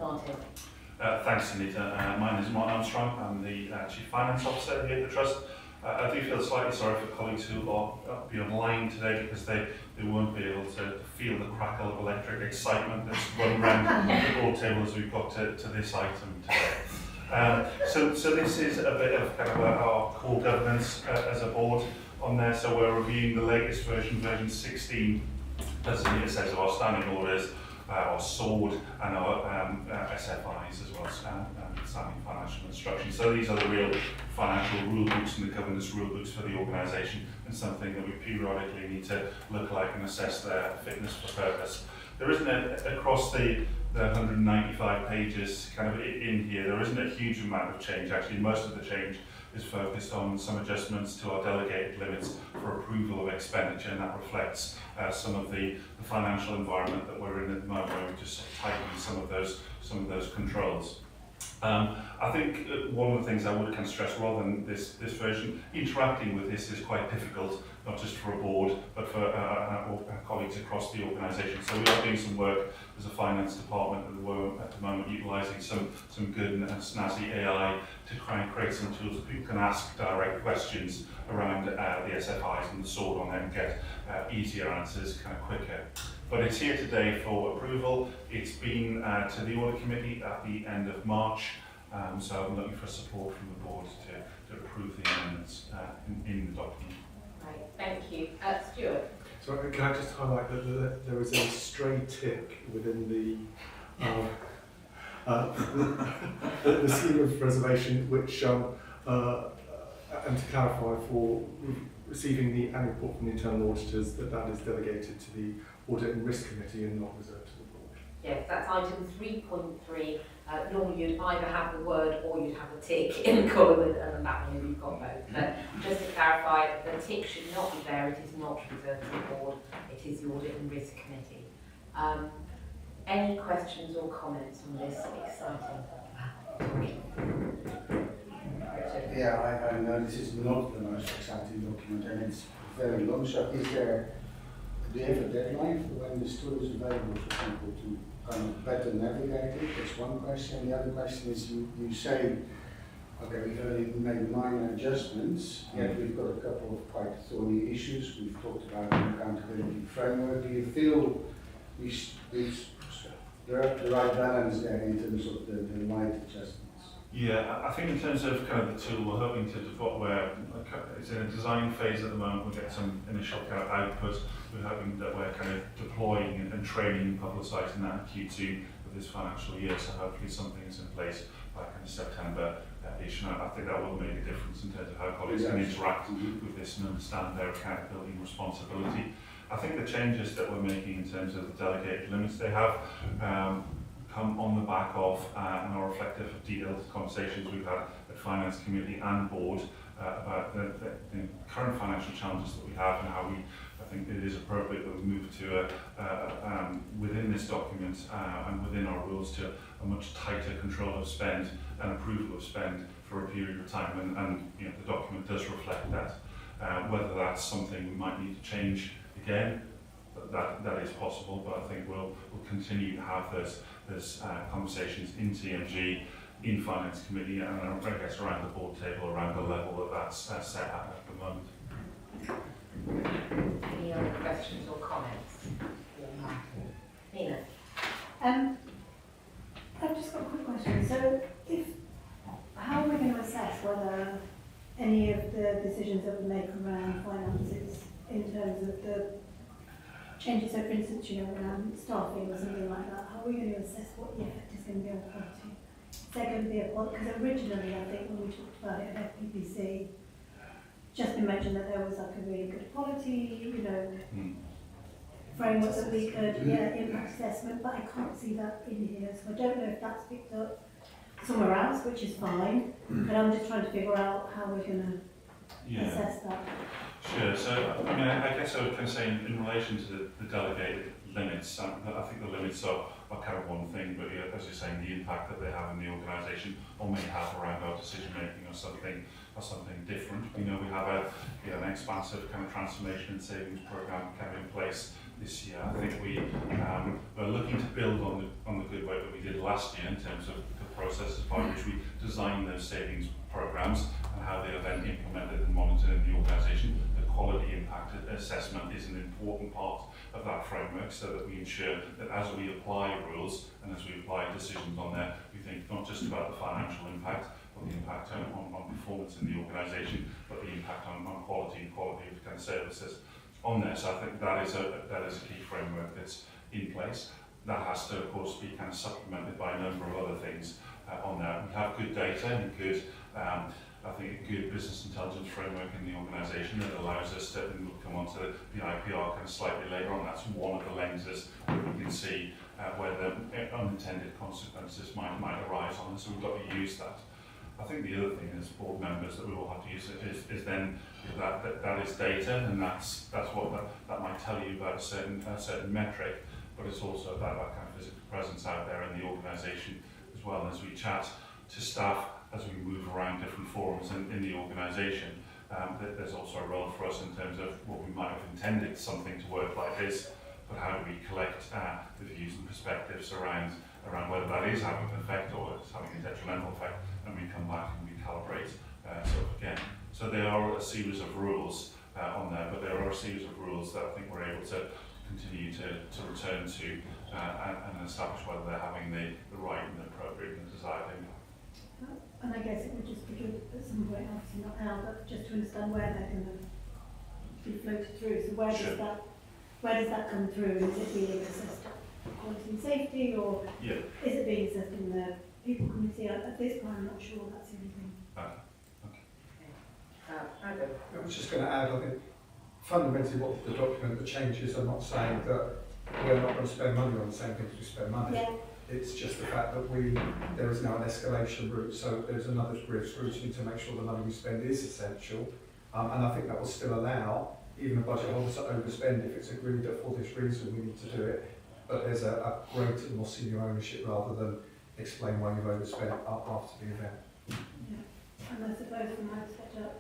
[SPEAKER 11] Martin.
[SPEAKER 12] Thanks, Anita. My name is Martin Armstrong. I'm the Chief Finance Officer here at the Trust. I do feel slightly sorry for colleagues who will be online today because they won't be able to feel the crackle of electric excitement that's run around the board table as we've got to this item today. So this is a bit of kind of our core governance as a board on there. So we're reviewing the latest version 16, as Anita says, of our standing orders, our SWORD and our SFIs as well as standing financial instructions. So these are the real financial rule books and the governance rule books for the organisation, and something that we periodically need to look like and assess their fitness for purpose. There isn't across the 195 pages kind of in here, there isn't a huge amount of change. Actually, most of the change is focused on some adjustments to our delegated limits for approval of expenditure, and that reflects some of the financial environment that we're in at the moment, where we just tighten some of those controls. I think one of the things I would kind of stress, rather than this version, interacting with this is quite difficult, not just for a board, but for our colleagues across the organisation. So we are doing some work as a finance department at the moment, utilising some good and snazzy AI to try and create some tools that people can ask direct questions around the SFIs and the SWORD on them and get easier answers kind of quicker. But it's here today for approval. It's been to the Audit Committee at the end of March, so I'm looking for support from the board to approve the amendments in the document.
[SPEAKER 11] Right, thank you. Stuart.
[SPEAKER 4] So can I just highlight that there is a stray tick within the scheme of reservation, which, and to clarify, for receiving the annual report from the internal auditors, that is delegated to the Audit and Risk Committee and not reserved to the board.
[SPEAKER 11] Yes, that's item 3.3. Normally you'd either have the word or you'd have the tick in the column, and that one we've got both. But just to clarify, the tick should not be there. It is not reserved to the board. It is the Audit and Risk Committee. Any questions or comments on this exciting document?
[SPEAKER 5] Yeah, I know this is not the most exciting document and it's very long, so do you have a deadline for when this tool is available for people to kind of better navigate it? That's one question. The other question is you say, okay, we've only made minor adjustments, yet we've got a couple of quite thorny issues. We've talked about an accountability framework. Do you feel there are the right balance there in terms of the light adjustments?
[SPEAKER 12] Yeah, I think in terms of kind of the tool, we're hoping to develop where it's in a design phase at the moment. We'll get some initial kind of output. We're hoping that we're kind of deploying and training and publicising that in Q2 of this financial year. So hopefully something is in place by kind of September-ish. And I think that will make a difference in terms of how colleagues can interact with this and understand their accountability and responsibility. I think the changes that we're making in terms of the delegated limits they have come on the back of and are reflective of detailed conversations we've had at Finance Committee and Board about the current financial challenges that we have and how I think it is appropriate that we move to within this document and within our rules to a much tighter control of spend and approval of spend for a period of time, and you know, the document does reflect that. Whether that's something we might need to change again, that is possible, but I think we'll continue to have those conversations in TMG, in Finance Committee, and I guess around the board table, around the level that's set at the moment.
[SPEAKER 11] Any other questions or comments? Nina.
[SPEAKER 10] I've just got a quick question. So, how are we going to assess whether any of the decisions that we make around finances, in terms of the changes, so for instance, around staffing or something like that, how are we going to assess what the effect is going to be on quality? Is there going to be a quality? Because originally, I think when we talked about it at FPPC, Justin mentioned that there was like a really good quality, framework that we could, impact assessment, but I can't see that in here, so I don't know if that's picked up somewhere else, which is fine, but I'm just trying to figure out how we're going to assess that?
[SPEAKER 12] Sure. So, I mean, I guess I would kind of say in relation to the delegated limits, I think the limits are kind of one thing, but as you're saying, the impact that they have in the organisation or may have around our decision making or something different. We know we have an expansive kind of transformation and savings programme coming in place this year. I think we're looking to build on the good work that we did last year in terms of the processes by which we designed those savings programmes and how they are then implemented and monitored in the organisation. The quality impact assessment is an important part of that framework so that we ensure that as we apply rules and as we apply decisions on there, we think not just about the financial impact or the impact on performance in the organisation, but the impact on quality of kind of services on there. So I think that is a key framework that's in place. That has to, of course, be kind of supplemented by a number of other things on there. We have good data and good, I think, a good business intelligence framework in the organisation that allows us to, and we'll come on to the IPR kind of slightly later on, that's one of the lenses that we can see where the unintended consequences might arise on us, so we've got to use that. I think the other thing as board members that we all have to use is then that is data, and that's what that might tell you about a certain metric, but it's also about that kind of physical presence out there in the organisation as well. And as we chat to staff, as we move around different forums in the organisation, there's also a role for us in terms of what we might have intended something to work like this, but how do we collect the views and perspectives around whether that is having an effect or it's having a detrimental effect, and we come back and we calibrate again. So there are a series of rules on there, but there are a series of rules that I think we're able to continue to return to and establish whether they're having the right and the appropriate and the desired impact.
[SPEAKER 10] And I guess it would just be good at some point, obviously not now, but just to understand where they're going to be floated through. So where does that come through? Is it being assessed at quality and safety, or is it being assessed in the people committee? At this point, I'm not sure that's the only thing.
[SPEAKER 2] I was just going to add, I think fundamentally what the document, the changes are not saying that we're not going to spend money on the same things we spend money.
[SPEAKER 10] Yeah.
[SPEAKER 2] It's just the fact that there is now an escalation route, so there's another degree of scrutiny to make sure the money we spend is essential. And I think that will still allow even a budget holder to overspend if it's agreed that for this reason we need to do it. But there's a greater, more senior ownership rather than explain why you've overspent up after the event.
[SPEAKER 10] Yeah. And I suppose from my perspective,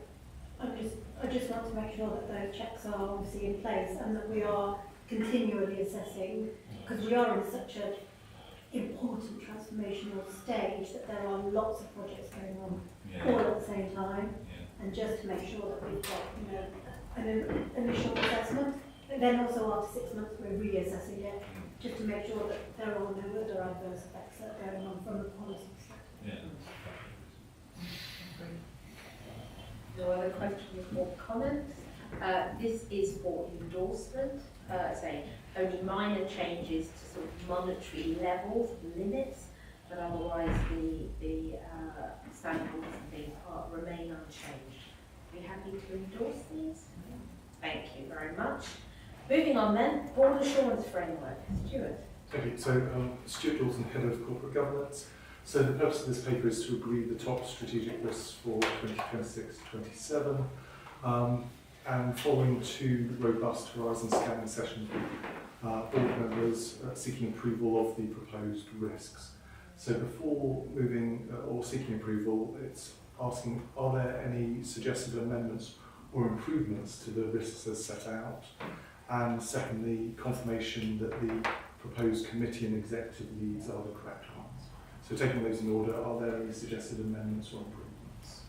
[SPEAKER 10] I just want to make sure that those checks are obviously in place and that we are continually assessing, because we are in such an important transformational stage that there are lots of projects going on all at the same time, and just to make sure that we've got an initial assessment, but then also after 6 months we're reassessing it, just to make sure that there are no other adverse effects that are going on from the policy perspective.
[SPEAKER 11] No other questions or comments? This is for endorsement, say only minor changes to sort of monetary levels, limits, but otherwise the standards and things remain unchanged. Are you happy to endorse these? Thank you very much. Moving on then, Board Assurance Framework. Stuart.
[SPEAKER 4] Thank you. So Stuart Dawson, Head of Corporate Governance. So the purpose of this paper is to agree the top strategic risks for 2026-27, and following 2 robust horizon scanning sessions with board members seeking approval of the proposed risks. So before moving or seeking approval, it's asking, are there any suggested amendments or improvements to the risks as set out? And secondly, confirmation that the proposed committee and executive leads are the correct ones. So taking those in order, are there any suggested amendments or improvements?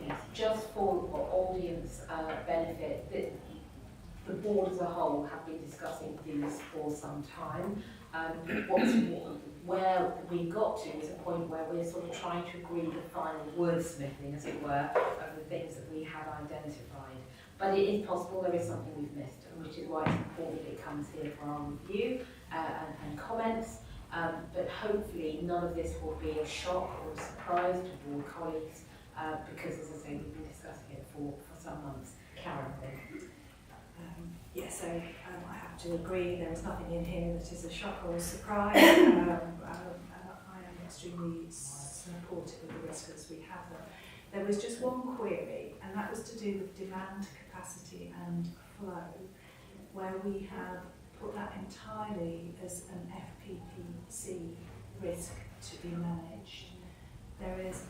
[SPEAKER 11] Yes, just for audience benefit, the board as a whole have been discussing these for some time. Where we got to is a point where we're sort of trying to agree the final wordsmithing, as it were, of the things that we have identified. But it is possible there is something we've missed, and which is why it's important it comes here for our review and comments. But hopefully none of this will be a shock or a surprise to board colleagues, because, as I say, we've been discussing it for some months. Karen,
[SPEAKER 8] So I have to agree, there is nothing in here that is a shock or a surprise. I am extremely supportive of the risk as we have them. There was just one query, and that was to do with demand, capacity and flow, where we have put that entirely as an FPPC risk to be managed. There is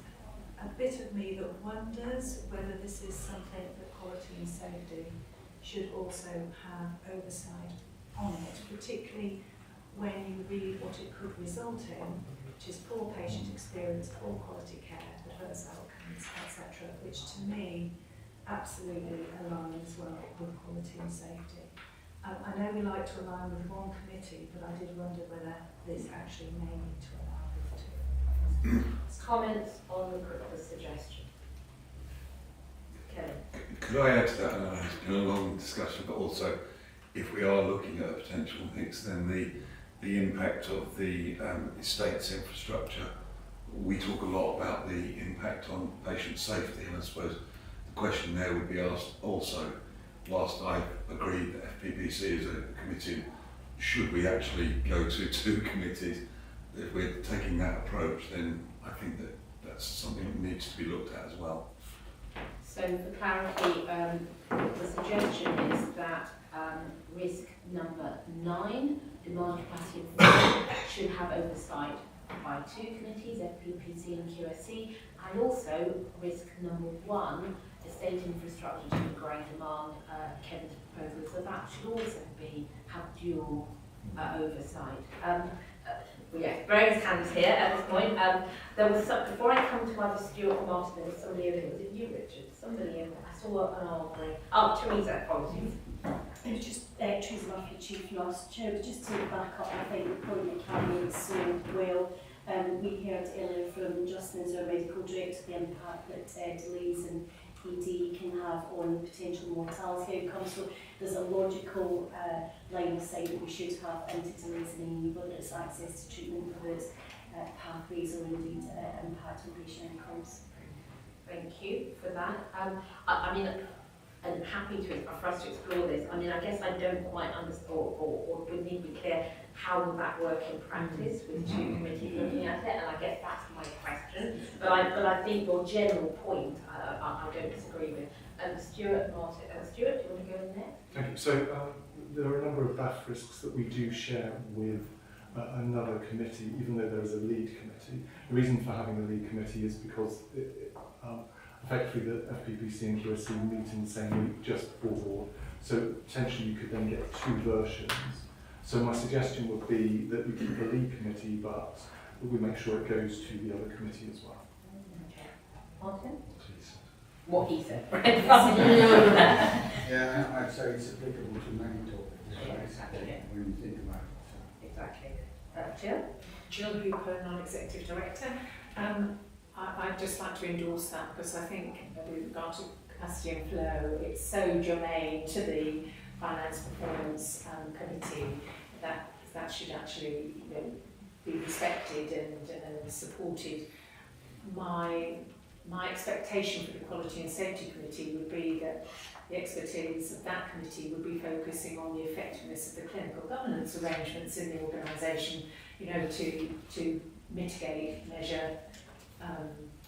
[SPEAKER 8] a bit of me that wonders whether this is something that quality and safety should also have oversight on it, particularly when you read what it could result in, which is poor patient experience, poor quality care, adverse outcomes, etc., which to me absolutely aligns well with quality and safety. I know we like to align with one committee, but I did wonder whether this actually may need to align with two.
[SPEAKER 11] Comments on the suggestion? Kevin?
[SPEAKER 9] Could I add to that? I know it's been a long discussion, but also if we are looking at a potential mix, then the impact of the estate's infrastructure, we talk a lot about the impact on patient safety, and I suppose the question there would be asked also, whilst I agree that FPPC is a committee, should we actually go to two committees? If we're taking that approach, then I think that that's something that needs to be looked at as well.
[SPEAKER 11] So for clarity, the suggestion is that risk number 9, demand, capacity and flow, should have oversight by two committees, FPPC and QSC, and also risk number 1, estate infrastructure to great demand, Kevin's proposal, so that should also have dual oversight. Yeah, various hands here at this point. There was some, before I come to either Stuart or Martin, there was somebody over here. Was it you, Richard? Somebody in, I saw an arm going. Oh, Teresa, apologies.
[SPEAKER 7] It was just Teresa Murphy, Chief Loss Chair, but just to back up, I think the point that Karen made so well. We heard earlier from Justin as our medical director the impact that delays and ED can have on potential mortality outcomes. So there's a logical line of sight that we should have into delays in whether it's access to treatment, whether it's pathways or indeed impact on patient outcomes.
[SPEAKER 11] Thank you for that. I mean, I'm happy for us to explore this. I mean, I guess I don't quite understand, or would need to be clear, how will that work in practice with two committees looking at it? And I guess that's my question. But I think your general point, I don't disagree with. Stuart, Martin, Stuart, do you want to go in next?
[SPEAKER 4] Thank you. So there are a number of BAF risks that we do share with another committee, even though there is a lead committee. The reason for having a lead committee is because effectively the FPPC and QSC meet in the same week just before, so potentially you could then get two versions. So my suggestion would be that we keep a lead committee, but we make sure it goes to the other committee as well.
[SPEAKER 11] Okay. Martin?
[SPEAKER 9] Please.
[SPEAKER 11] What he said.
[SPEAKER 5] Yeah, I'd say it's applicable to many topics, right?
[SPEAKER 11] Exactly.
[SPEAKER 5] When you think about it.
[SPEAKER 11] Exactly. Jill?
[SPEAKER 13] Jill Hooper, Non-Executive Director. I'd just like to endorse that because I think with regard to capacity and flow, it's so germane to the Finance Performance Committee that should actually be respected and supported. My expectation for the Quality and Safety Committee would be that the expertise of that committee would be focusing on the effectiveness of the clinical governance arrangements in the organisation, to mitigate, measure,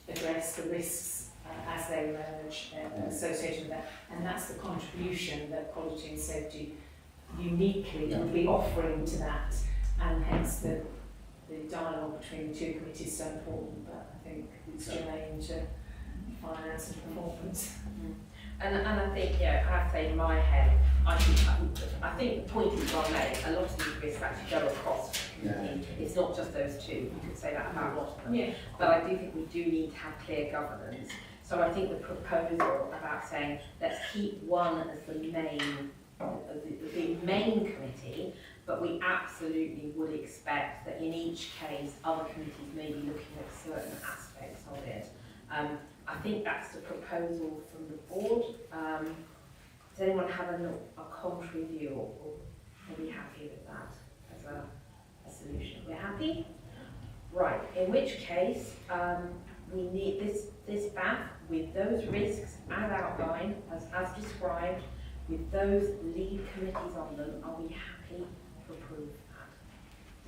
[SPEAKER 13] address the risks as they emerge associated with that. And that's the contribution that Quality and Safety uniquely would be offering to that, and hence the dialogue between the two committees is so important, but I think it's germane to finance and performance.
[SPEAKER 11] And I think, I have to say in my head, I think the point is well made. A lot of these risks actually go across. It's not just those two. You could say that about a lot of them.
[SPEAKER 13] Yeah.
[SPEAKER 11] But I do think we do need to have clear governance. So I think the proposal about saying let's keep one as the main committee, but we absolutely would expect that in each case other committees may be looking at certain aspects of it. I think that's the proposal from the board. Does anyone have a contrary view, or are we happy with that as a solution? We're happy? Right, in which case we need this BAF with those risks as outlined, as described, with those lead committees on them. Are we happy to approve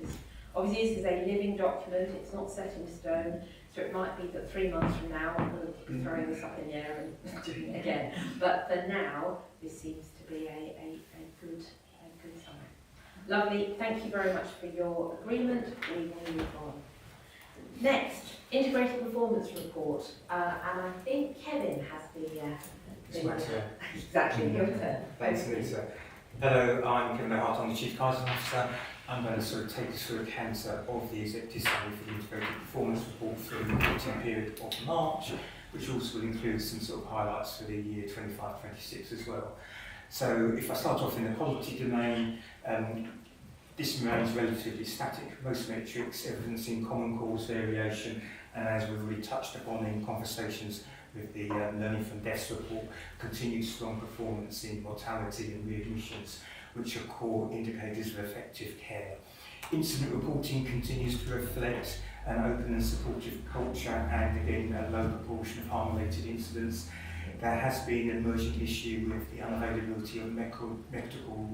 [SPEAKER 11] that? Obviously, this is a living document, it's not set in stone, so it might be that 3 months from now we'll be throwing this up in the air and doing it again. But for now, this seems to be a good sign. Lovely, thank you very much for your agreement. We will move on. Next, integrated performance report, and I think Kevin has
[SPEAKER 14] It's my turn.
[SPEAKER 11] Exactly, your turn.
[SPEAKER 14] Thanks, Lisa. Hello, I'm Kevin O'Hart, I'm the Chief Kaizen Officer. I'm going to sort of take us through a canter of the executive summary for the integrated performance report for the reporting period of March, which also will include some sort of highlights for the year 25-26 as well. So if I start off in the quality domain, this remains relatively static. Most metrics evidencing common cause variation, and as we've already touched upon in conversations with the Learning from Deaths report, continued strong performance in mortality and readmissions, which are core indicators of effective care. Incident reporting continues to reflect an open and supportive culture and again a low proportion of harm-related incidents. There has been an emerging issue with the unavailability of medical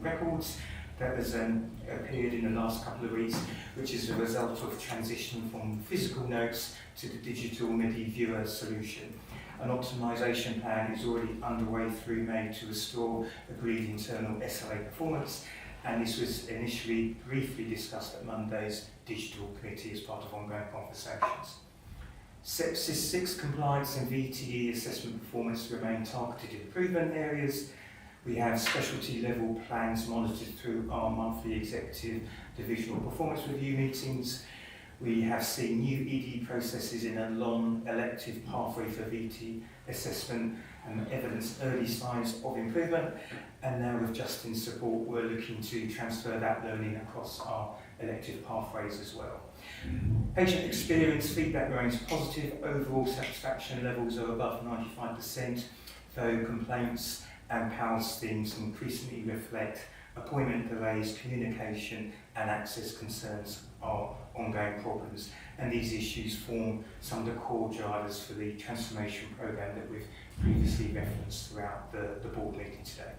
[SPEAKER 14] records that has appeared in the last couple of weeks, which is a result of transition from physical notes to the digital MediViewer solution. An optimisation plan is already underway through May to restore agreed internal SLA performance, and this was initially briefly discussed at Monday's Digital Committee as part of ongoing conversations. Sepsis 6 compliance and VTE assessment performance remain targeted improvement areas. We have specialty level plans monitored through our monthly executive divisional performance review meetings. We have seen new ED processes in a long elective pathway for VT assessment and evidence early signs of improvement. And now with Justin's support, we're looking to transfer that learning across our elective pathways as well. Patient experience feedback remains positive. Overall satisfaction levels are above 95%, though complaints and PALS themes increasingly reflect appointment delays, communication and access concerns are ongoing problems, and these issues form some of the core drivers for the transformation programme that we've previously referenced throughout the board meeting today.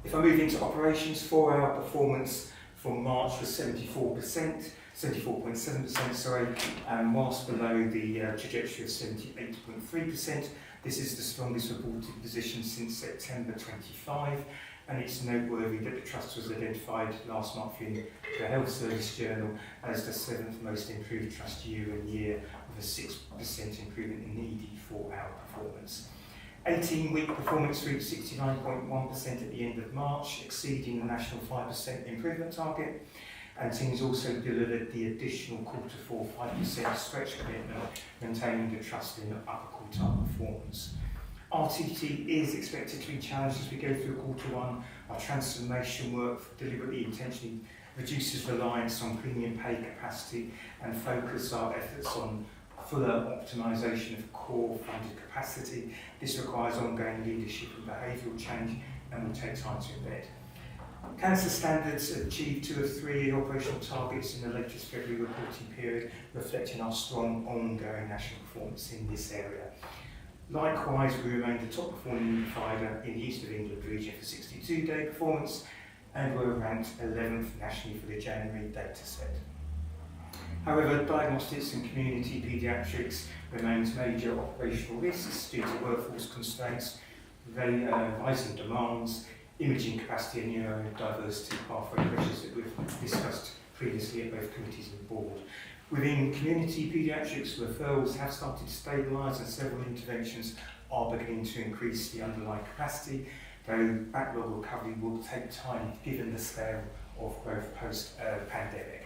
[SPEAKER 14] If I move into operations, 4-hour performance from March was 74.7%, and whilst below the trajectory of 78.3%, this is the strongest reported position since September 25. And it's noteworthy that the Trust was identified last month in the Health Service Journal as the 7th most improved Trust year on year, with a 6% improvement in ED 4-hour performance. 18-week performance reached 69.1% at the end of March, exceeding the national 5% improvement target. And teams also delivered the additional Q4 5% stretch commitment, maintaining the Trust in the upper quartile performance. RTT is expected to be challenged as we go through Q1. Our transformation work deliberately intentionally reduces reliance on premium pay capacity and focus our efforts on fuller optimisation of core funded capacity. This requires ongoing leadership and behavioural change and will take time to embed. Cancer standards achieved 2 of 3 operational targets in the latest February reporting period, reflecting our strong ongoing national performance in this area. Likewise, we remained the top performing provider in the East of England region for 62-day performance, and were ranked 11th nationally for the January data set. However, diagnostics and community paediatrics remains major operational risks due to workforce constraints, rising demands, imaging capacity and neurodiversity pathway pressures that we've discussed previously at both committees and board. Within community paediatrics, referrals have started to stabilise and several interventions are beginning to increase the underlying capacity, though backlog recovery will take time given the scale of growth post-pandemic.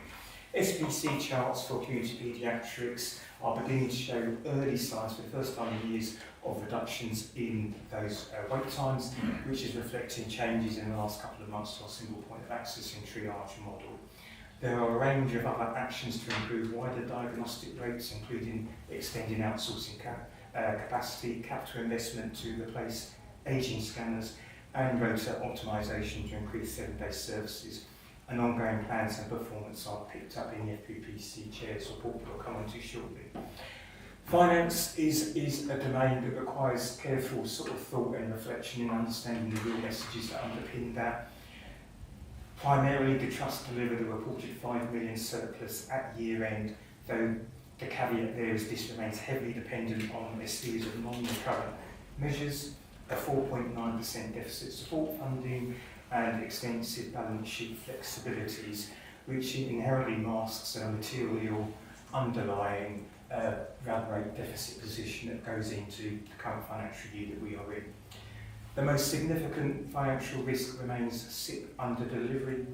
[SPEAKER 14] SPC charts for community paediatrics are beginning to show early signs for the first time in years of reductions in those wait times, which is reflecting changes in the last couple of months to our single point of access and triage model. There are a range of other actions to improve wider diagnostic rates, including extending outsourcing capacity, capital investment to replace ageing scanners, and rota optimisation to increase 7-day services. And ongoing plans and performance are picked up in the FPPC Chair's report that I'll come on to shortly. Finance is a domain that requires careful sort of thought and reflection in understanding the real messages that underpin that. Primarily, the Trust delivered a reported 5 million surplus at year end, though the caveat there is this remains heavily dependent on a series of non-recurrent measures, a 4.9% deficit support funding and extensive balance sheet flexibilities, which inherently masks a material underlying run rate deficit position that goes into the current financial year that we are in. The most significant financial risk remains SIP under delivery.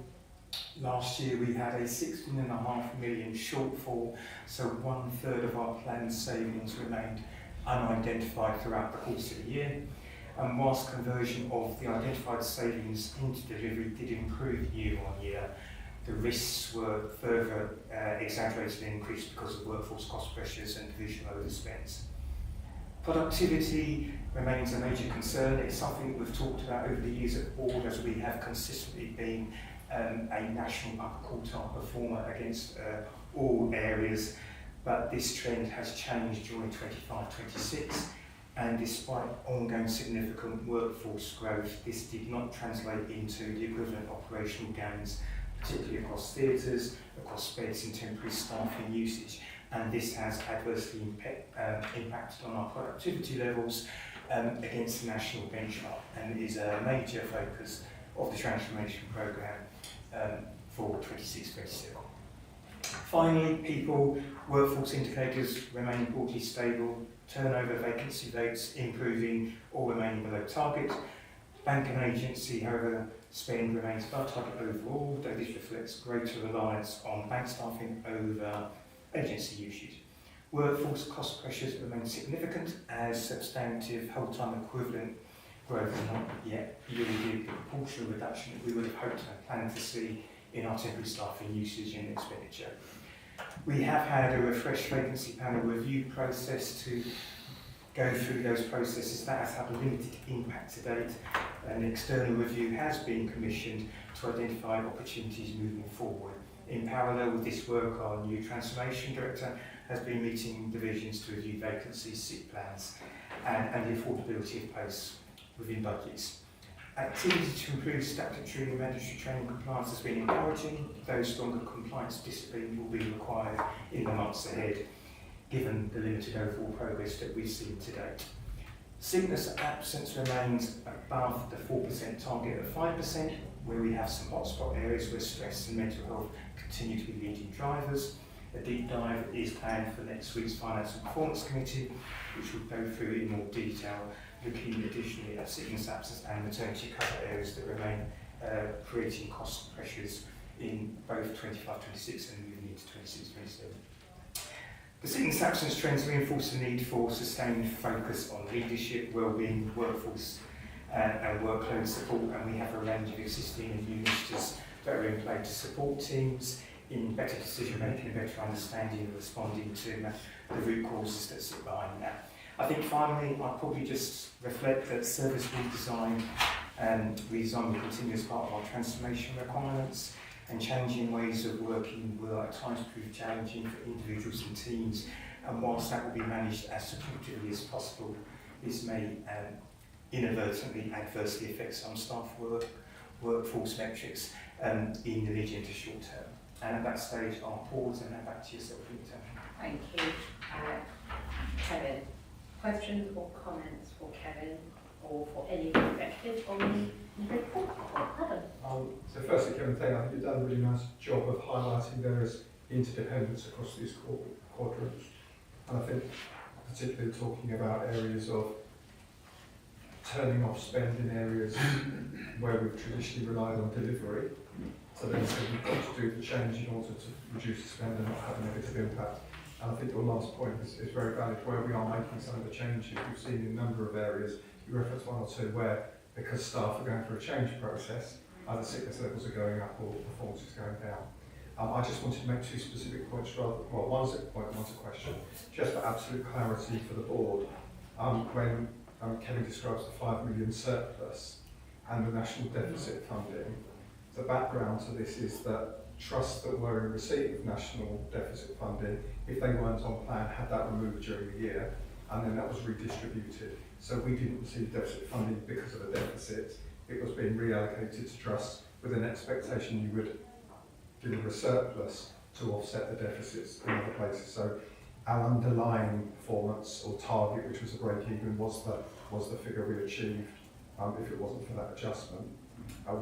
[SPEAKER 14] Last year we had a 16.5 million shortfall, so 1/3 of our planned savings remained unidentified throughout the course of the year. And whilst conversion of the identified savings into delivery did improve year on year, the risks were further exaggerated and increased because of workforce cost pressures and divisional overspends. Productivity remains a major concern. It's something that we've talked about over the years at the board, as we have consistently been a national upper quartile performer against all areas, but this trend has changed during 25-26, and despite ongoing significant workforce growth, this did not translate into the equivalent operational gains, particularly across theatres, across beds and temporary staffing usage, and this has adversely impacted on our productivity levels against the national benchmark, and is a major focus of the transformation programme for 26-27. Finally, people, workforce indicators remain broadly stable, turnover, vacancy rates improving or remaining below target. Bank and agency, however, spend remains above target overall, though this reflects greater reliance on bank staffing over agency usage. Workforce cost pressures remain significant as substantive whole-time equivalent growth has not yet yielded the proportional reduction that we would have hoped and planned to see in our temporary staffing usage and expenditure. We have had a refreshed vacancy panel review process to go through those processes. That has had a limited impact to date. An external review has been commissioned to identify opportunities moving forward. In parallel with this work, our new transformation director has been meeting divisions to review vacancies, sick plans, and the affordability of posts within budgets. Activity to improve statutory and mandatory training compliance has been encouraging, though stronger compliance discipline will be required in the months ahead, given the limited overall progress that we've seen to date. Sickness absence remains above the 4% target of 5%, where we have some hotspot areas where stress and mental health continue to be leading drivers. A deep dive is planned for next week's Finance and Performance Committee, which will go through in more detail, looking additionally at sickness absence and maternity cover areas that remain creating cost pressures in both 25-26 and moving into 26-27. The sickness absence trends reinforce the need for sustained focus on leadership, wellbeing, workforce and workload support, and we have a range of existing and new initiatives that are in play to support teams in better decision making and better understanding and responding to the root causes that sit behind that. I think finally I'll probably just reflect that service redesign will continue as part of our transformation requirements, and changing ways of working will at times prove challenging for individuals and teams, and whilst that will be managed as supportively as possible, this may inadvertently adversely affect some staff workforce metrics in the medium to short term. And at that stage I'll pause and hand back to yourself, Rita.
[SPEAKER 11] Thank you. Kevin, questions or comments for Kevin or for any executive on the report? Adam?
[SPEAKER 2] So firstly, Kevin, I think you've done a really nice job of highlighting various interdependence across these quadrants. And I think particularly talking about areas of turning off spend in areas where we've traditionally relied on delivery. So then we've got to do the change in order to reduce the spend and not have a negative impact. And I think your last point is very valid, where we are making some of the changes. We've seen in a number of areas, you referenced one or two, where because staff are going through a change process, either sickness levels are going up or performance is going down. I just wanted to make two specific points, one's a point, one's a question, just for absolute clarity for the board. When Kevin describes the 5 million surplus and the national deficit funding, the background to this is that trusts that were in receipt of national deficit funding, if they weren't on plan, had that removed during the year, and then that was redistributed. So we didn't receive deficit funding because of a deficit. It was being reallocated to trusts with an expectation you would deliver a surplus to offset the deficits in other places. So our underlying performance or target, which was a break even, was the figure we achieved if it wasn't for that adjustment,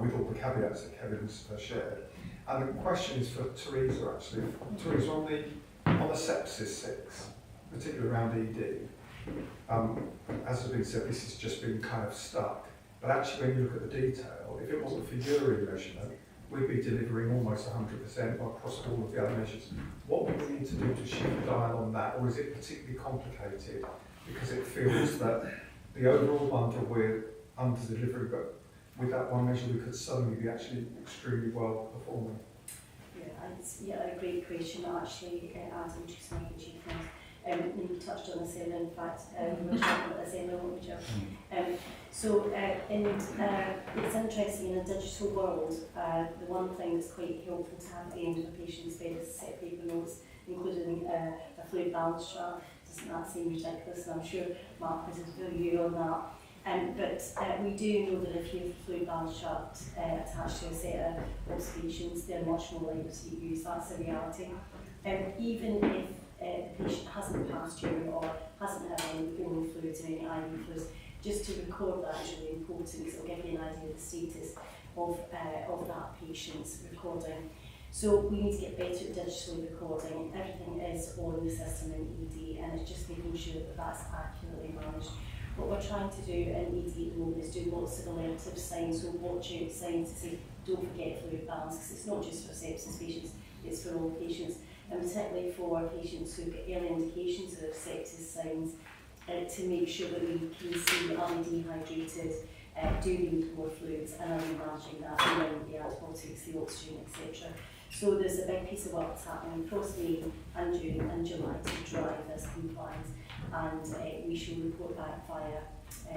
[SPEAKER 2] with all the caveats that Kevin's shared. And the question is for Teresa actually. Teresa, on the sepsis 6, particularly around ED, as has been said, this has just been kind of stuck. But actually when you look at the detail, if it wasn't for urine measurement, we'd be delivering almost 100% across all of the other measures. What would we need to do to shift the dial on that, or is it particularly complicated because it feels that the overall bundle we're under-delivering, but with that one measure we could suddenly be actually extremely well performing?
[SPEAKER 7] Yeah, a great question actually, Adam, just making chief things. You touched on this earlier, in fact, we were talking about this earlier, weren't we, Joe? It's interesting, in a digital world, the one thing that's quite helpful to have at the end of a patient's bed is a set of paper notes, including a fluid balance chart. Doesn't that seem ridiculous? And I'm sure Mark would have you on that. But we do know that if you have a fluid balance chart attached to a set of observations, they're much more likely to be used. That's a reality. Even if the patient hasn't passed urine or hasn't had any bone fluids or any IV fluids, just to record that is really important. It'll give you an idea of the status of that patient's recording. So we need to get better at digitally recording. Everything is on the system in ED, and it's just making sure that that's accurately managed. What we're trying to do in ED at the moment is do lots of alertive signs, so watch out signs to say, don't forget fluid balance, because it's not just for sepsis patients, it's for all patients, and particularly for patients who've got early indications of sepsis signs, to make sure that we can see, are they dehydrated, do they need more fluids, and are we managing that, and the antibiotics, the oxygen, etc. So there's a big piece of work that's happening across May and June and July to drive this compliance, and we shall report back via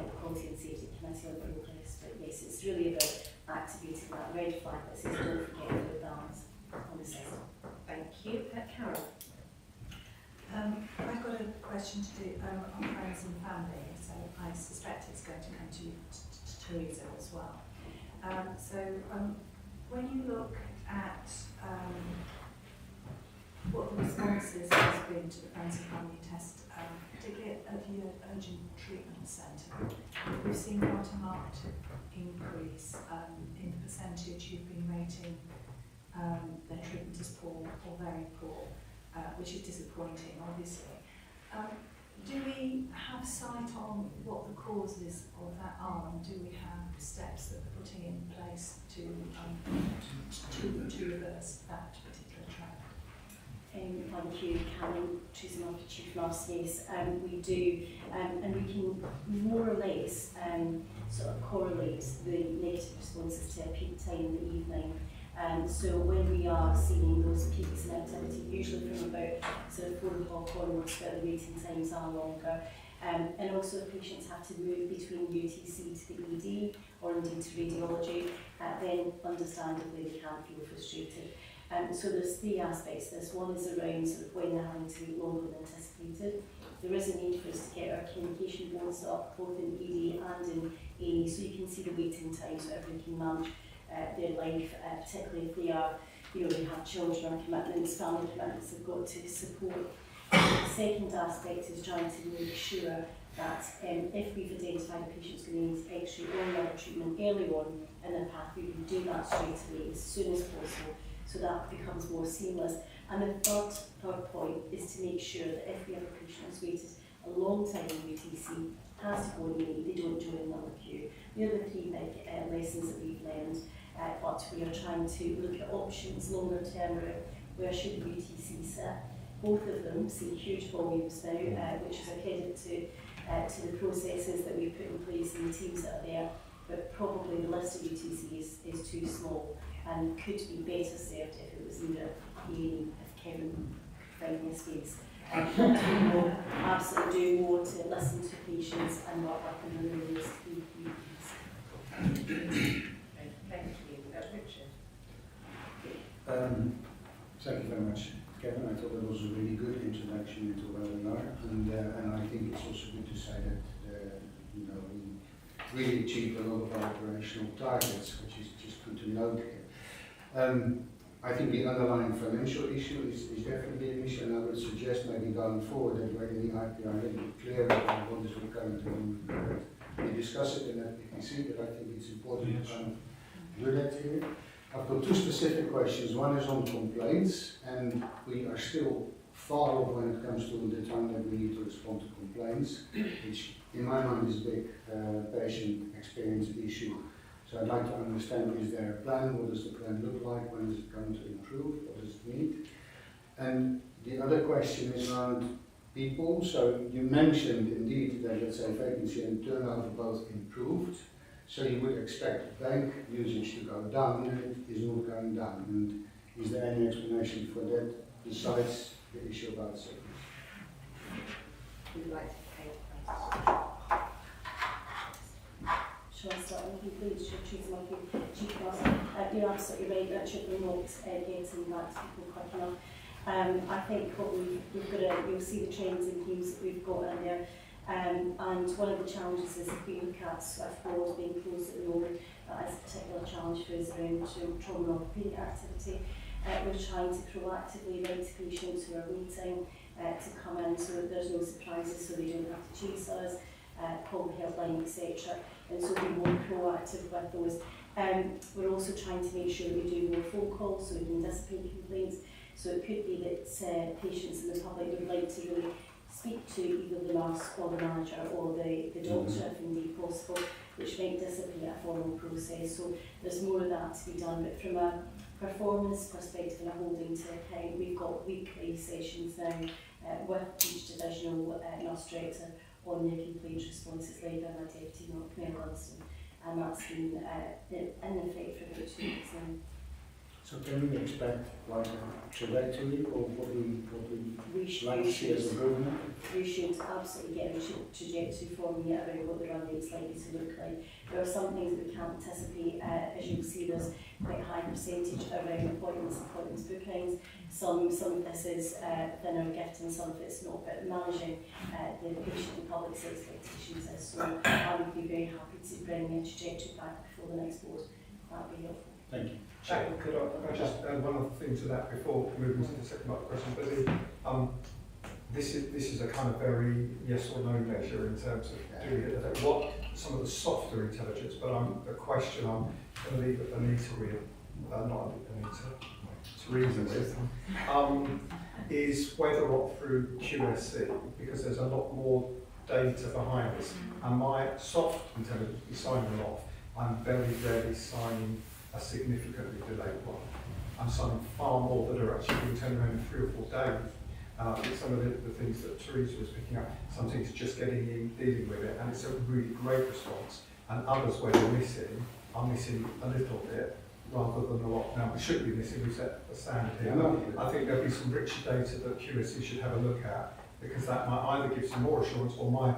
[SPEAKER 7] the Quality and Safety Committee on the list. But yes, it's really about activating that red flag that says don't forget fluid balance on the system.
[SPEAKER 11] Thank you. Carol.
[SPEAKER 8] I've got a question to do on friends and family, so I suspect it's going to come to Teresa as well. When you look at what the responses has been to the Friends and Family test, particularly at the urgent treatment centre, we've seen quite a marked increase in the percentage you've been rating their treatment as poor or very poor, which is disappointing, obviously. Do we have sight on what the causes of that are, and do we have steps that we're putting in place to reverse that particular trend?
[SPEAKER 7] Thank you, Karen. Teresa Marker, Chief Nurse. Yes, we do, and we can more or less sort of correlate the negative responses to a peak time in the evening. So when we are seeing those peaks in activity, usually from about sort of 4 o'clock onwards, where the waiting times are longer, and also if patients have to move between UTC to the ED or indeed to radiology, then understandably they can feel frustrated. So there's 3 aspects to this. One is around sort of when they're having to wait longer than anticipated. There is a need for us to get our communication boards up, both in ED and in A, so you can see the waiting time, so everyone can manage their life, particularly if they are, they have children or commitments, family commitments they've got to support. The second aspect is trying to make sure that if we've identified a patient's going to need X-ray or other treatment early on in their path, we can do that straight away as soon as possible, so that becomes more seamless. And the third point is to make sure that if we have a patient who's waited a long time in UTC, has to go in A, they don't join another queue. The other 3 big lessons that we've learned, but we are trying to look at options longer term, where should the UTC sit. Both of them see huge volumes now, which is a credit to the processes that we've put in place and the teams that are there, but probably the list of UTC is too small and could be better served if it was either A, if Kevin could find his space. Absolutely do more to listen to patients and not work on the rules.
[SPEAKER 11] Thank you. Richard.
[SPEAKER 5] Thank you very much, Kevin. I thought that was a really good introduction into webinar, and I think it's also good to say that really achieved a lot of our operational targets, which is just good to note here. I think the underlying financial issue is definitely an issue, and I would suggest maybe going forward that when the IPR a little bit clearer on what is recurrent and we discuss it in FPPC, but I think it's important to kind of do that here. I've got two specific questions. One is on complaints, and we are still far off when it comes to the time that we need to respond to complaints, which in my mind is a big patient experience issue. So I'd like to understand, is there a plan? What does the plan look like? When is it going to improve? What does it need? And the other question is around people. So you mentioned indeed that, let's say, vacancy and turnover both improved. So you would expect bank usage to go down, and it is not going down. And is there any explanation for that besides the issue about sickness?
[SPEAKER 11] Would you like to take
[SPEAKER 7] Shall I start with you, please? Should choose my chief class. You're absolutely right, that should be not getting back to people quick enough. I think what we've got to, you'll see the trends and themes that we've got in there. And one of the challenges is if we look at Swiftboard being closed at the moment, that is a particular challenge for us around trauma and orthopaedic activity. We're trying to proactively write to patients who are waiting to come in so that there's no surprises, so they don't have to chase us, call the helpline, etc. And so we're more proactive with those. We're also trying to make sure that we do more phone calls so we can dissipate complaints. So it could be that patients in the public would like to really speak to either the nurse or the manager or the doctor if indeed possible, which might dissipate a formal process. So there's more of that to be done, but from a performance perspective and a holding to account, we've got weekly sessions now with each divisional nurse director on the complaint responses led by my deputy, Mark Melliston, and that's been in effect for about 2 weeks now.
[SPEAKER 5] So can we expect like a trajectory or what we like to see as improvement?
[SPEAKER 7] We should absolutely get a trajectory for me about what the run rate's likely to look like. There are some things that we can't anticipate. As you'll see, there's quite a high percentage around appointments bookings. Some of this is within our gift and some of it's not, but managing the patient and public's expectations is so. I would be very happy to bring a trajectory back before the next board. That would be helpful.
[SPEAKER 5] Thank you.
[SPEAKER 2] Could I just add one other thing to that before moving to the second part of the question? But this is a kind of very yes or no measure in terms of doing it. What some of the softer intelligence, but the question I'm going to leave Anita with, not Anita, Teresa with, is whether or through QSC, because there's a lot more data behind this. And my soft intelligence is signing off. I'm very rarely signing a significantly delayed one. I'm signing far more that are actually being turned around in 3 or 4 days. And I think some of the things that Teresa was picking up, some things just getting in, dealing with it, and it's a really great response. And others where you're missing, I'm missing a little bit rather than a lot. Now we should be missing, we set a standard here. I think there'll be some richer data that QSC should have a look at, because that might either give some more assurance or my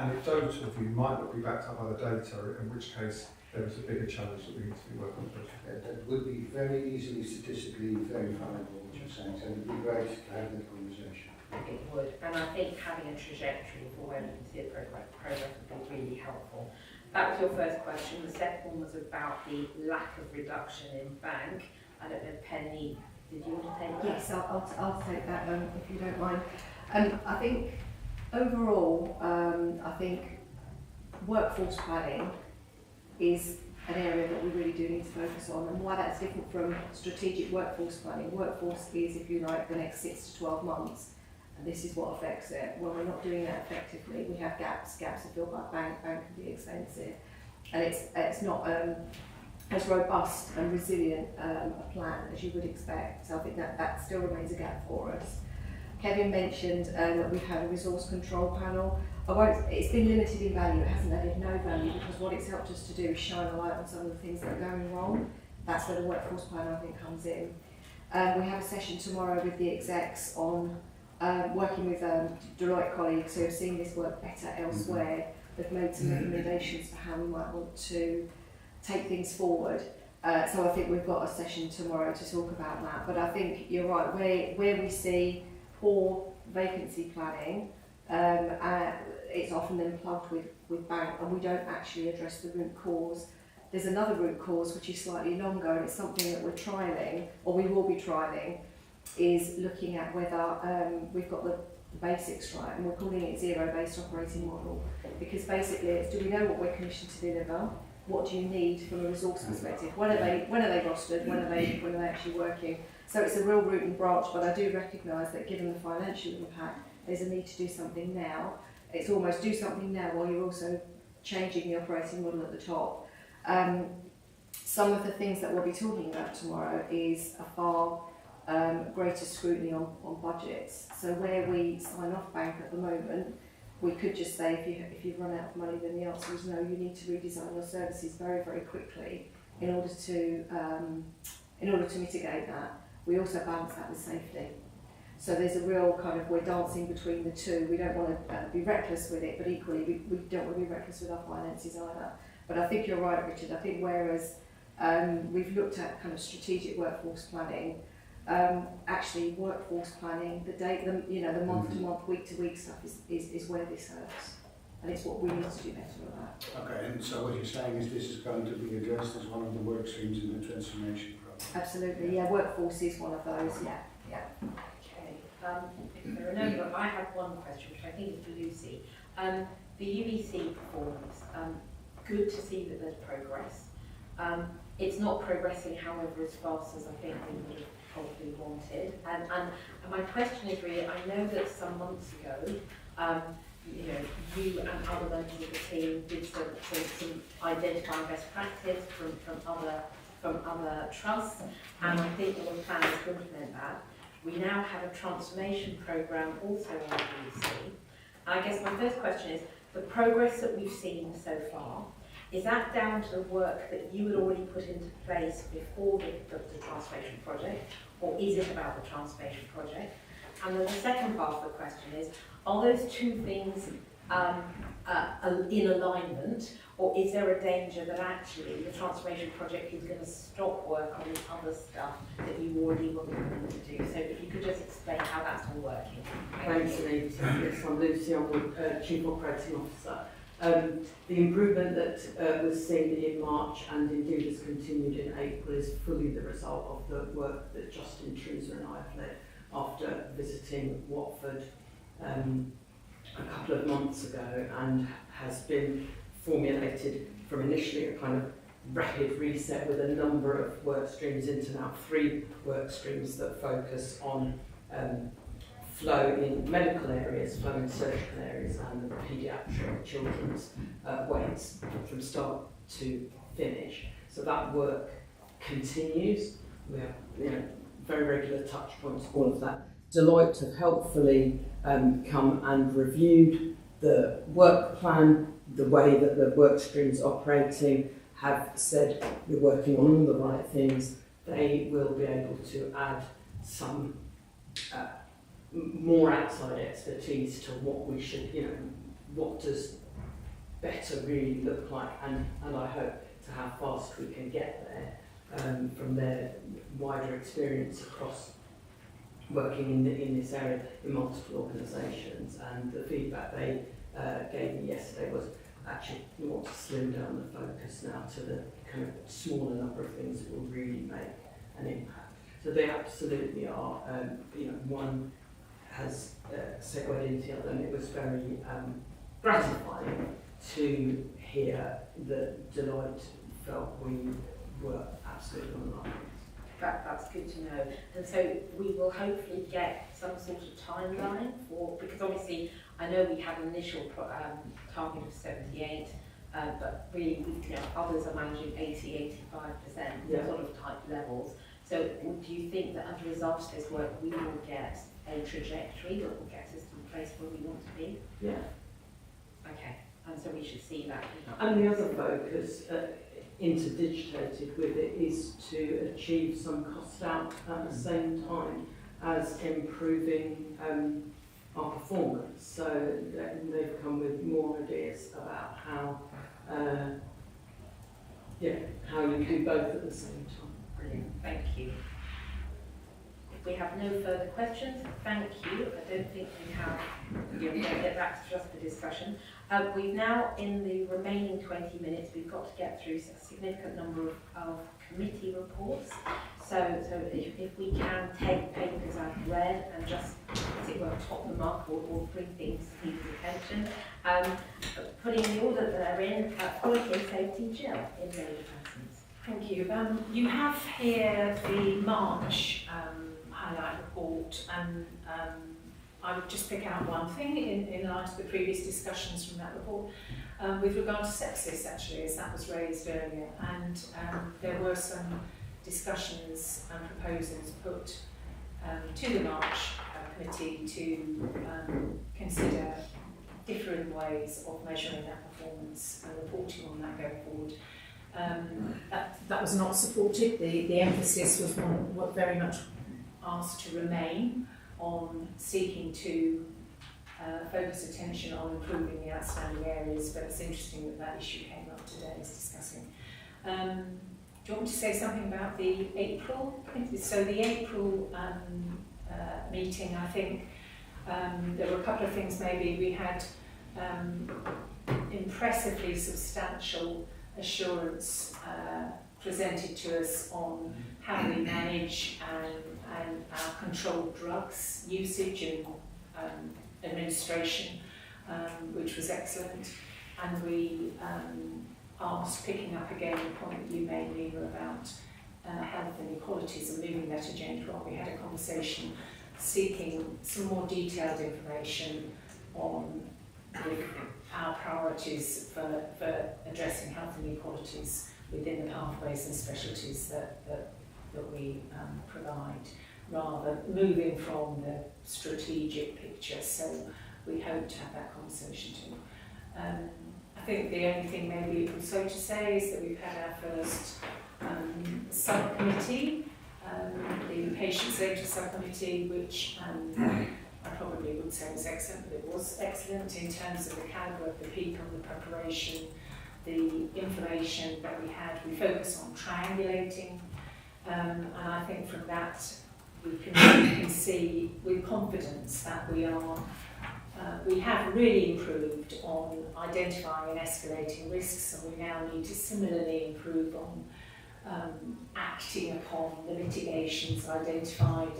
[SPEAKER 2] anecdotal view might not be backed up by the data, in which case there is a bigger challenge that we need to be working with.
[SPEAKER 5] That would be very easily statistically verifiable, what you're saying, so it would be great to have that conversation.
[SPEAKER 11] It would, and I think having a trajectory for where we can see the progress would be really helpful. That was your first question. The second one was about the lack of reduction in bank. I don't know, Penny, did you want to take that?
[SPEAKER 3] Yes, I'll take that if you don't mind. I think overall, I think workforce planning is an area that we really do need to focus on, and why that's different from strategic workforce planning. Workforce is, if you like, the next 6 to 12 months, and this is what affects it. When we're not doing that effectively, we have gaps are filled by bank can be expensive, and it's not as robust and resilient a plan as you would expect. So I think that still remains a gap for us. Kevin mentioned that we've had a resource control panel. It's been limited in value, it hasn't added no value, because what it's helped us to do is shine a light on some of the things that are going wrong. That's where the workforce plan, I think, comes in. We have a session tomorrow with the execs on working with Deloitte colleagues who have seen this work better elsewhere. They've made some recommendations for how we might want to take things forward. So I think we've got a session tomorrow to talk about that. But I think you're right, where we see poor vacancy planning, it's often then plugged with bank, and we don't actually address the root cause. There's another root cause which is slightly longer, and it's something that we're trialling, or we will be trialling, is looking at whether we've got the basics right, and we're calling it zero-based operating model, because basically it's, do we know what we're commissioned to deliver? What do you need from a resource perspective? When are they rostered? When are they actually working? So it's a real root and branch, but I do recognise that given the financial impact, there's a need to do something now. It's almost do something now while you're also changing the operating model at the top. Some of the things that we'll be talking about tomorrow is a far greater scrutiny on budgets. So where we sign off bank at the moment, we could just say if you've run out of money, then the answer is no. You need to redesign your services very, very quickly in order to mitigate that. We also balance that with safety. So there's a real kind of, we're dancing between the two. We don't want to be reckless with it, but equally we don't want to be reckless with our finances either. But I think you're right, Richard. I think whereas we've looked at kind of strategic workforce planning, actually workforce planning, the month-to-month, week-to-week stuff is where this hurts. And it's what we need to do better at that.
[SPEAKER 5] Okay, and so what you're saying is this is going to be addressed as one of the work streams in the transformation program?
[SPEAKER 3] Absolutely, yeah. Workforce is one of those, yeah.
[SPEAKER 11] Okay. If there are no, I have one question, which I think is for Lucy. The UEC performance, good to see that there's progress. It's not progressing, however, as fast as I think we would have probably wanted. And my question is really, I know that some months ago, you and other members of the team did some identifying best practice from other trusts, and I think there were plans to implement that. We now have a transformation programme also on the UEC. I guess my first question is, the progress that we've seen so far, is that down to the work that you had already put into place before the transformation project, or is it about the transformation project? And then the second part of the question is, are those two things in alignment, or is there a danger that actually the transformation project is going to stop work on the other stuff that you already were going to do? So if you could just explain how that's all working.
[SPEAKER 15] Thanks, Anita. Yes, I'm Lucy, I'm the Chief Operating Officer. The improvement that was seen in March and indeed has continued in April is fully the result of the work that Justin Truser and I have led after visiting Watford a couple of months ago, and has been formulated from initially a kind of rapid reset with a number of work streams into now 3 work streams that focus on flow in medical areas, flow in surgical areas, and the paediatric children's ways from start to finish. So that work continues. We have very regular touch points, all of that. Deloitte have helpfully come and reviewed the work plan, the way that the work stream's operating, have said we're working on all the right things. They will be able to add some more outside expertise to what we should, what does better really look like, and I hope to how fast we can get there from their wider experience across working in this area in multiple organisations. And the feedback they gave me yesterday was actually we want to slim down the focus now to the kind of smaller number of things that will really make an impact. So they absolutely are, one has segued into the other, and it was very gratifying to hear that Deloitte felt we were absolutely on the line.
[SPEAKER 11] That's good to know. And so we will hopefully get some sort of timeline for, because obviously I know we had an initial target of 78, but really others are managing 80, 85%, sort of type levels. So do you think that as a result of this work we will get a trajectory that will get us to the place where we want to be?
[SPEAKER 15] Yeah.
[SPEAKER 11] Okay, and so we should see that.
[SPEAKER 15] And the other focus interdigitated with it is to achieve some cost out at the same time as improving our performance. So they've come with more ideas about how you do both at the same time.
[SPEAKER 11] Brilliant, thank you. we have no further questions. Thank you. I don't think we have. We're going to get back to just the discussion. We've now, in the remaining 20 minutes, we've got to get through a significant number of committee reports. So if we can take papers I've read and just, as it were, top them up or bring things to people's attention. Putting the order that they're in, quality and safety, Jill, in major persons.
[SPEAKER 13] Thank you. You have here the March highlight report, and I would just pick out one thing in light of the previous discussions from that report with regard to sepsis, actually, as that was raised earlier. And there were some discussions and proposals put to the March committee to consider different ways of measuring that performance and reporting on that going forward. That was not supported. The emphasis was very much asked to remain on seeking to focus attention on improving the outstanding areas, but it's interesting that issue came up today as discussing. Do you want me to say something about the April? So the April meeting, I think there were a couple of things maybe. We had impressively substantial assurance presented to us on how we manage and our controlled drugs usage and administration, which was excellent. And we asked, picking up again the point that you made, Lena, about health inequalities and moving that agenda on. We had a conversation seeking some more detailed information on our priorities for addressing health inequalities within the pathways and specialties that we provide, rather moving from the strategic picture. So we hope to have that conversation too. I think the only thing maybe also to say is that we've had our first subcommittee, the patient safety subcommittee, which I probably would say was excellent, but it was excellent in terms of the calibre of the people, the preparation, the information that we had. We focus on triangulating, and I think from that we can see with confidence that we have really improved on identifying and escalating risks, and we now need to similarly improve on acting upon the mitigations identified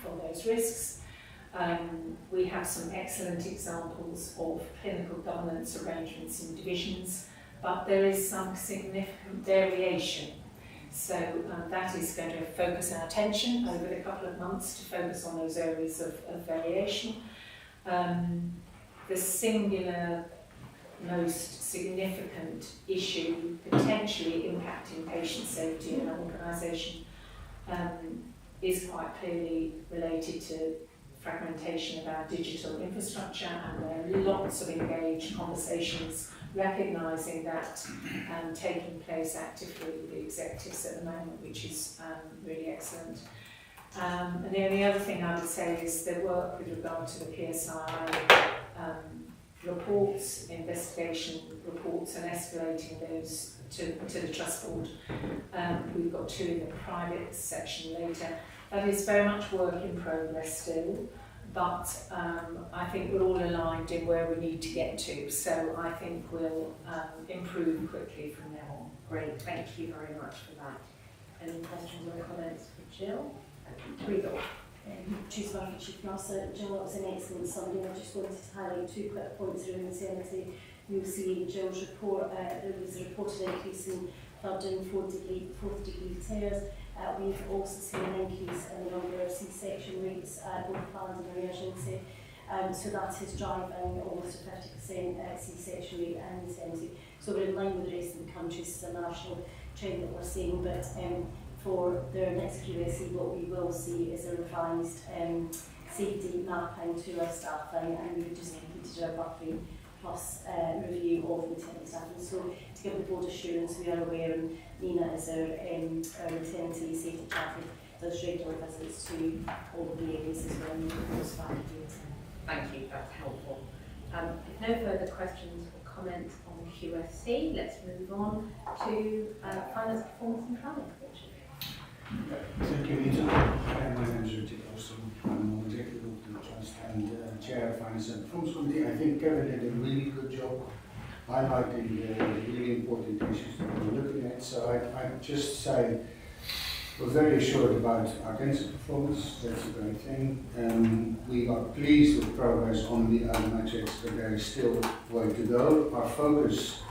[SPEAKER 13] for those risks. We have some excellent examples of clinical governance arrangements in divisions, but there is some significant variation. So that is going to focus our attention over the couple of months to focus on those areas of variation. The singular most significant issue potentially impacting patient safety and organisation is quite clearly related to fragmentation of our digital infrastructure, and there are lots of engaged conversations recognising that taking place actively with the executives at the moment, which is really excellent. And the only other thing I would say is the work with regard to the PSI reports, investigation reports, and escalating those to the Trust Board. We've got 2 in the private section later. That is very much work in progress still, but I think we're all aligned in where we need to get to. So I think we'll improve quickly from now on.
[SPEAKER 11] Great, thank you very much for that. Any questions or comments for Jill? Regal.
[SPEAKER 7] Chief Market Chief Nurser, Jill, that was an excellent summary. I just wanted to highlight 2 quick points around maternity. You'll see in Jill's report, there was a reported increase in third and fourth degree tears. We've also seen an increase in the number of C-section rates, both planned and emergency. So that is driving almost a 50% C-section rate and maternity. So we're in line with the rest of the country. This is a national trend that we're seeing, but for their next QSE, what we will see is a revised safety mapping to our staffing, and we've just completed our buffering plus review of maternity staffing. So to give the board assurance, we are aware, and Nina is our maternity safety chaplain, does regular visits to all the areas as well, and those facilities.
[SPEAKER 11] Thank you, that's helpful. If no further questions or comments on the QSC, let's move on to finance, performance and planning.
[SPEAKER 5] Thank you, Nita. My name is Ruti Finance and Performance Committee. I think Kevin did a really good job highlighting the really important issues that we're looking at. So I'd just say we're very assured about our cancer performance. That's a great thing. We are pleased with progress on the other metrics, but there is still way to go. Our focus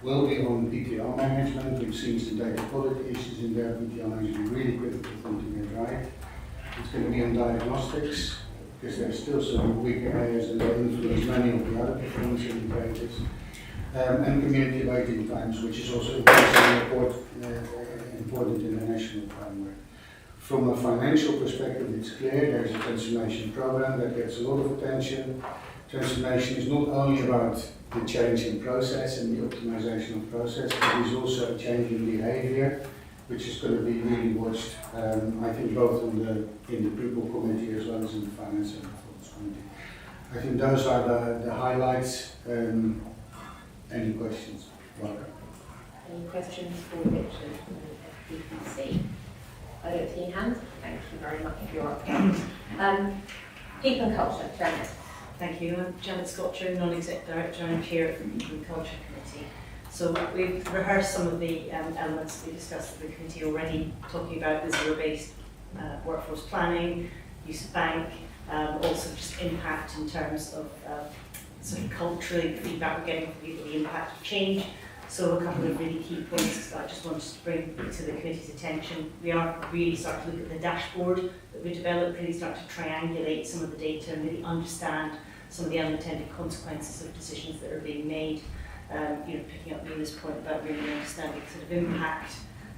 [SPEAKER 5] will be on PTR management. We've seen some data quality issues in there. PTR is a really critical thing to get right. It's going to be on diagnostics, because there's still some weaker areas that influence many of the other performance indicators. And community waiting times, which is also important in the national framework. From a financial perspective, it's clear there's a transformation program that gets a lot of attention. Transformation is not only about the change in process and the optimization of process, but is also a change in behavior, which is going to be really watched, I think, both in the people committee as well as in the finance and performance committee. I think those are the highlights. Any questions? Welcome.
[SPEAKER 11] Any questions for Richard from the FPPC? I don't see any hands. Thank you very much for your update. People and Culture, Janet.
[SPEAKER 16] Thank you. I'm Janet Scotcher, Non-Exec Director and Chair of the People and Culture Committee. So we've rehearsed some of the elements we discussed at the committee already, talking about the zero-based workforce planning, use of bank, also just impact in terms of sort of culturally the feedback we're getting from people, the impact of change. So a couple of really key points that I just wanted to bring to the committee's attention. We are really starting to look at the dashboard that we developed, really start to triangulate some of the data and really understand some of the unintended consequences of decisions that are being made. Picking up Nina's point about really understanding sort of impact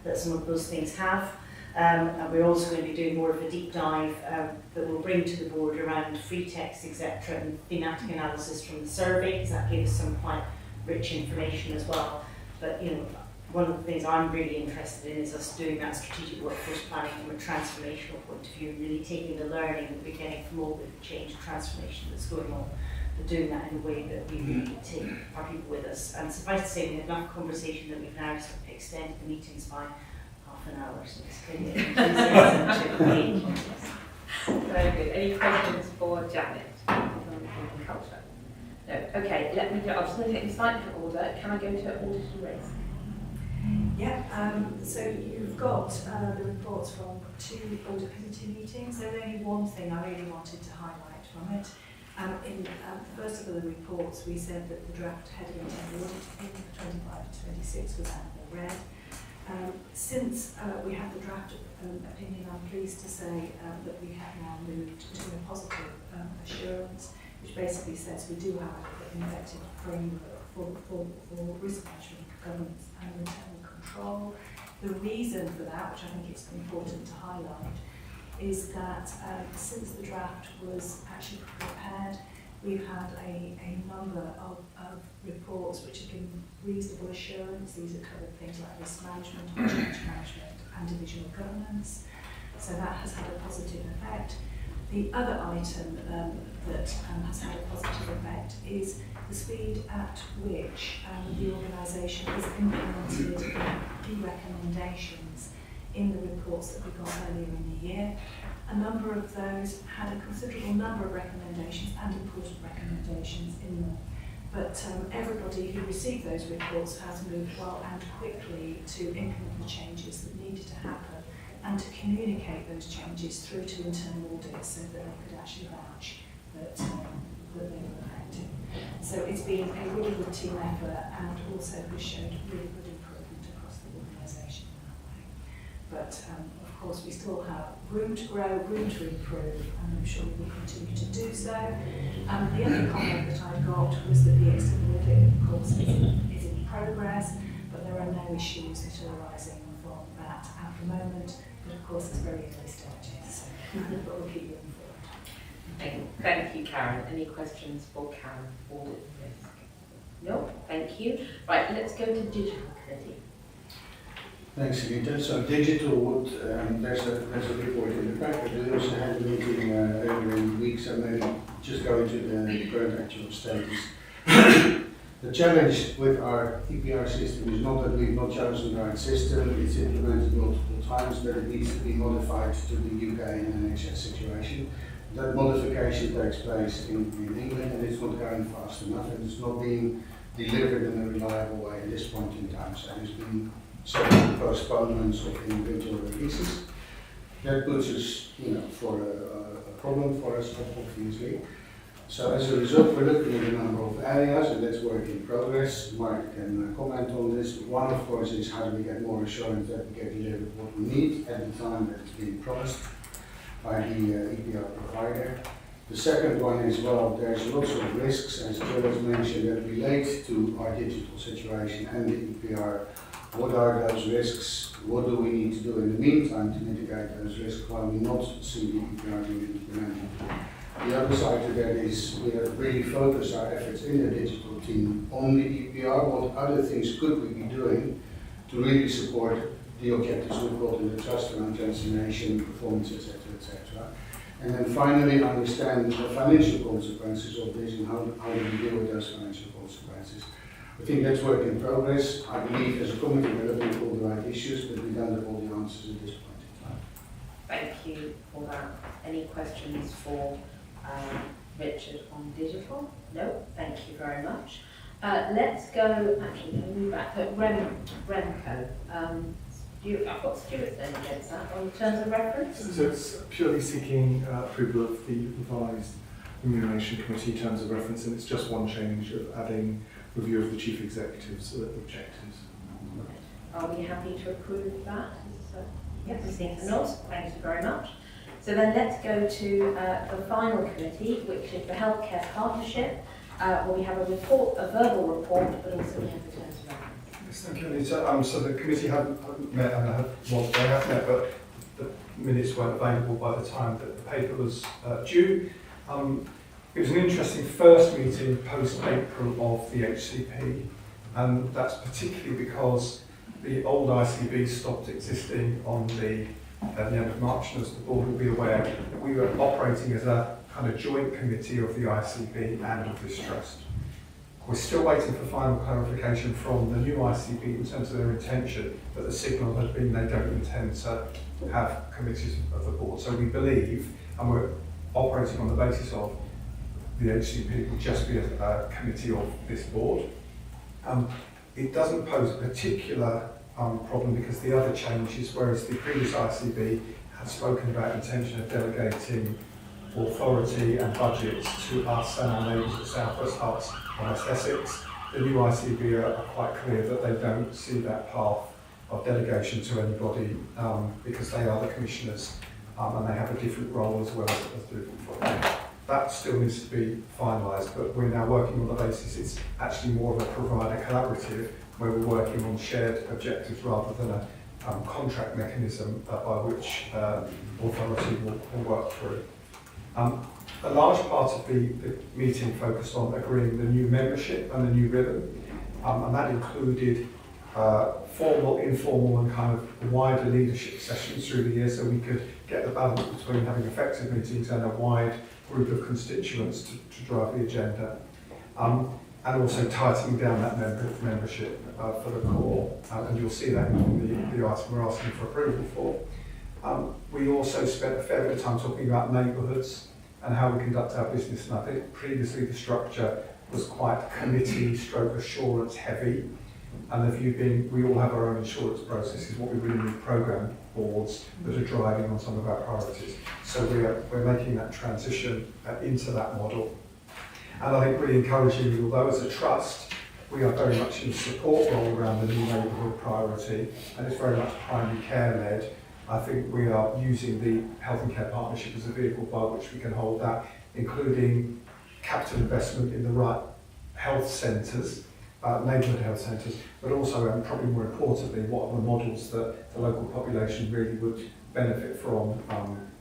[SPEAKER 16] that some of those things have. And we're also going to be doing more of a deep dive that we'll bring to the board around free text, etc., and thematic analysis from the survey, because that gives some quite rich information as well. But one of the things I'm really interested in is us doing that strategic workforce planning from a transformational point of view, and really taking the learning that we're getting from all the change and transformation that's going on, but doing that in a way that we really take our people with us. And suffice to say, we had enough conversation that we've now sort of extended the meetings by half an hour, so it's clearly
[SPEAKER 11] Very good. Any questions for Janet on culture? No. Okay, let me go. I'm just going to take a slightly different order. Can I go to audit and risk?
[SPEAKER 8] Yeah, so you've got the reports from 2 audit committee meetings. There's only one thing I really wanted to highlight from it. In the first of the reports, we said that the draft heading of the audit opinion for 25 to 26 was out there read. Since we have the draft opinion, I'm pleased to say that we have now moved to a positive assurance, which basically says we do have an effective framework for risk management, governance and internal control. The reason for that, which I think it's important to highlight, is that since the draft was actually prepared, we've had a number of reports which have given reasonable assurance. These have covered things like risk management, change management and divisional governance. So that has had a positive effect. The other item that has had a positive effect is the speed at which the organisation has implemented key recommendations in the reports that we got earlier in the year. A number of those had a considerable number of recommendations and important recommendations in them. But everybody who received those reports has moved well and quickly to implement the changes that needed to happen and to communicate those changes through to internal audits so that they could actually vouch that they were effective. So it's been a really good team effort and also has shown really good improvement across the organisation in that way. But of course we still have room to grow, room to improve, and I'm sure we will continue to do so. The other comment that I got was that the external audit, of course, is in progress, but there are no issues that are arising from that at the moment. But of course, it's very early stages, but we'll keep you informed.
[SPEAKER 11] Thank you, Karen. Any questions for Karen? Audit and risk? No, thank you. Right, let's go to digital committee.
[SPEAKER 5] Thanks, Anita. So digital, there's a report in the pack, but we also had a meeting earlier in the week, so maybe just go into the current actual status. The challenge with our EPR system is not that we've not chosen the right system, it's implemented multiple times, but it needs to be modified to the UK and NHS situation. that modification takes place in England and it's not going fast enough and it's not being delivered in a reliable way at this point in time. So there's been several postponements of individual releases. That puts us, for a problem for us, obviously. So as a result, we're looking at a number of areas, and that's work in progress. Mark can comment on this. One, of course, is how do we get more assurance that we get delivered what we need at the time that it's being promised by the EPR provider. The second one is, well, there's lots of risks, as Jill has mentioned, that relate to our digital situation and the EPR. What are those risks? What do we need to do in the meantime to mitigate those risks while we not see the EPR being implemented? The other side to that is we have really focused our efforts in the digital team on the EPR. What other things could we be doing to really support the objectives we've got in the trust around transformation, performance, etc., etc. And then finally understand the financial consequences of this and how do we deal with those financial consequences. I think that's work in progress. I believe as a committee we're looking at all the right issues, but we don't have all the answers at this point in time.
[SPEAKER 11] Thank you for that. Any questions for Richard on digital? No, thank you very much. Let's go, actually, can we move back to Remco. I've got Stuart then against that on terms of reference.
[SPEAKER 4] So it's purely seeking approval of the revised remuneration committee terms of reference, and it's just one change of adding review of the chief executive's objectives.
[SPEAKER 11] Are we happy to approve that? Yes, thank you very much. So then let's go to the final committee, which is the Healthcare Partnership, where we have a verbal report, but also we have the terms of reference.
[SPEAKER 2] Yes, thank you, Anita. So the committee hadn't met, and they have met, but the minutes weren't available by the time that the paper was due. It was an interesting first meeting post-April of the HCP, and that's particularly because the old ICB stopped existing on at the end of March, and as the board will be aware, we were operating as a kind of joint committee of the ICB and of this trust. We're still waiting for final clarification from the new ICB in terms of their intention, but the signal has been they don't intend to have committees of the board. So we believe, and we're operating on the basis of the HCP will just be a committee of this board. It doesn't pose a particular problem because the other changes, whereas the previous ICB had spoken about intention of delegating authority and budgets to us and our neighbours at South West Herts and West Essex, the new ICB are quite clear that they don't see that path of delegation to anybody because they are the commissioners and they have a different role as well as the before. That still needs to be finalised, but we're now working on the basis it's actually more of a provider collaborative where we're working on shared objectives rather than a contract mechanism by which authority will work through. A large part of the meeting focused on agreeing the new membership and the new ribbon, and that included formal, informal and kind of wider leadership sessions through the year so we could get the balance between having effective meetings and a wide group of constituents to drive the agenda. And also tightening down that membership for the core, and you'll see that in the item we're asking for approval for. We also spent a fair bit of time talking about neighbourhoods and how we conduct our business, and I think previously the structure was quite committee stroke assurance heavy, and the view being we all have our own assurance processes, what we really need programme boards that are driving on some of our priorities. So we're making that transition into that model. And I think really encouragingly, although as a trust, we are very much in a support role around the new neighbourhood priority, and it's very much primary care led. I think we are using the Health and Care Partnership as a vehicle by which we can hold that, including capital investment in the right health centres, neighbourhood health centres, but also, and probably more importantly, what are the models that the local population really would benefit from,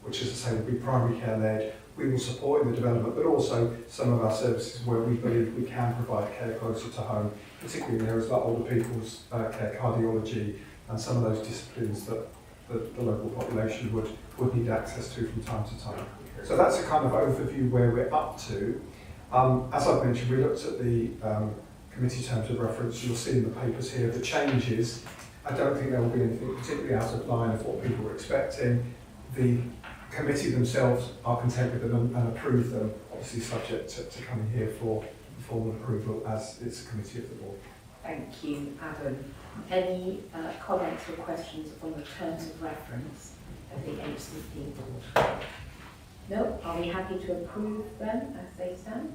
[SPEAKER 2] which, as I say, will be primary care led. We will support in the development, but also some of our services where we believe we can provide care closer to home, particularly in areas like older people's care, cardiology, and some of those disciplines that the local population would need access to from time to time. So that's a kind of overview where we're up to. As I've mentioned, we looked at the committee terms of reference. You'll see in the papers here the changes. I don't think there will be anything particularly out of line of what people were expecting. The committee themselves are content with them and approve them, obviously subject to coming here for formal approval as it's a committee of the board.
[SPEAKER 11] Thank you, Adam. Any comments or questions on the terms of reference of the HCP board? No? Are we happy to approve them as they stand?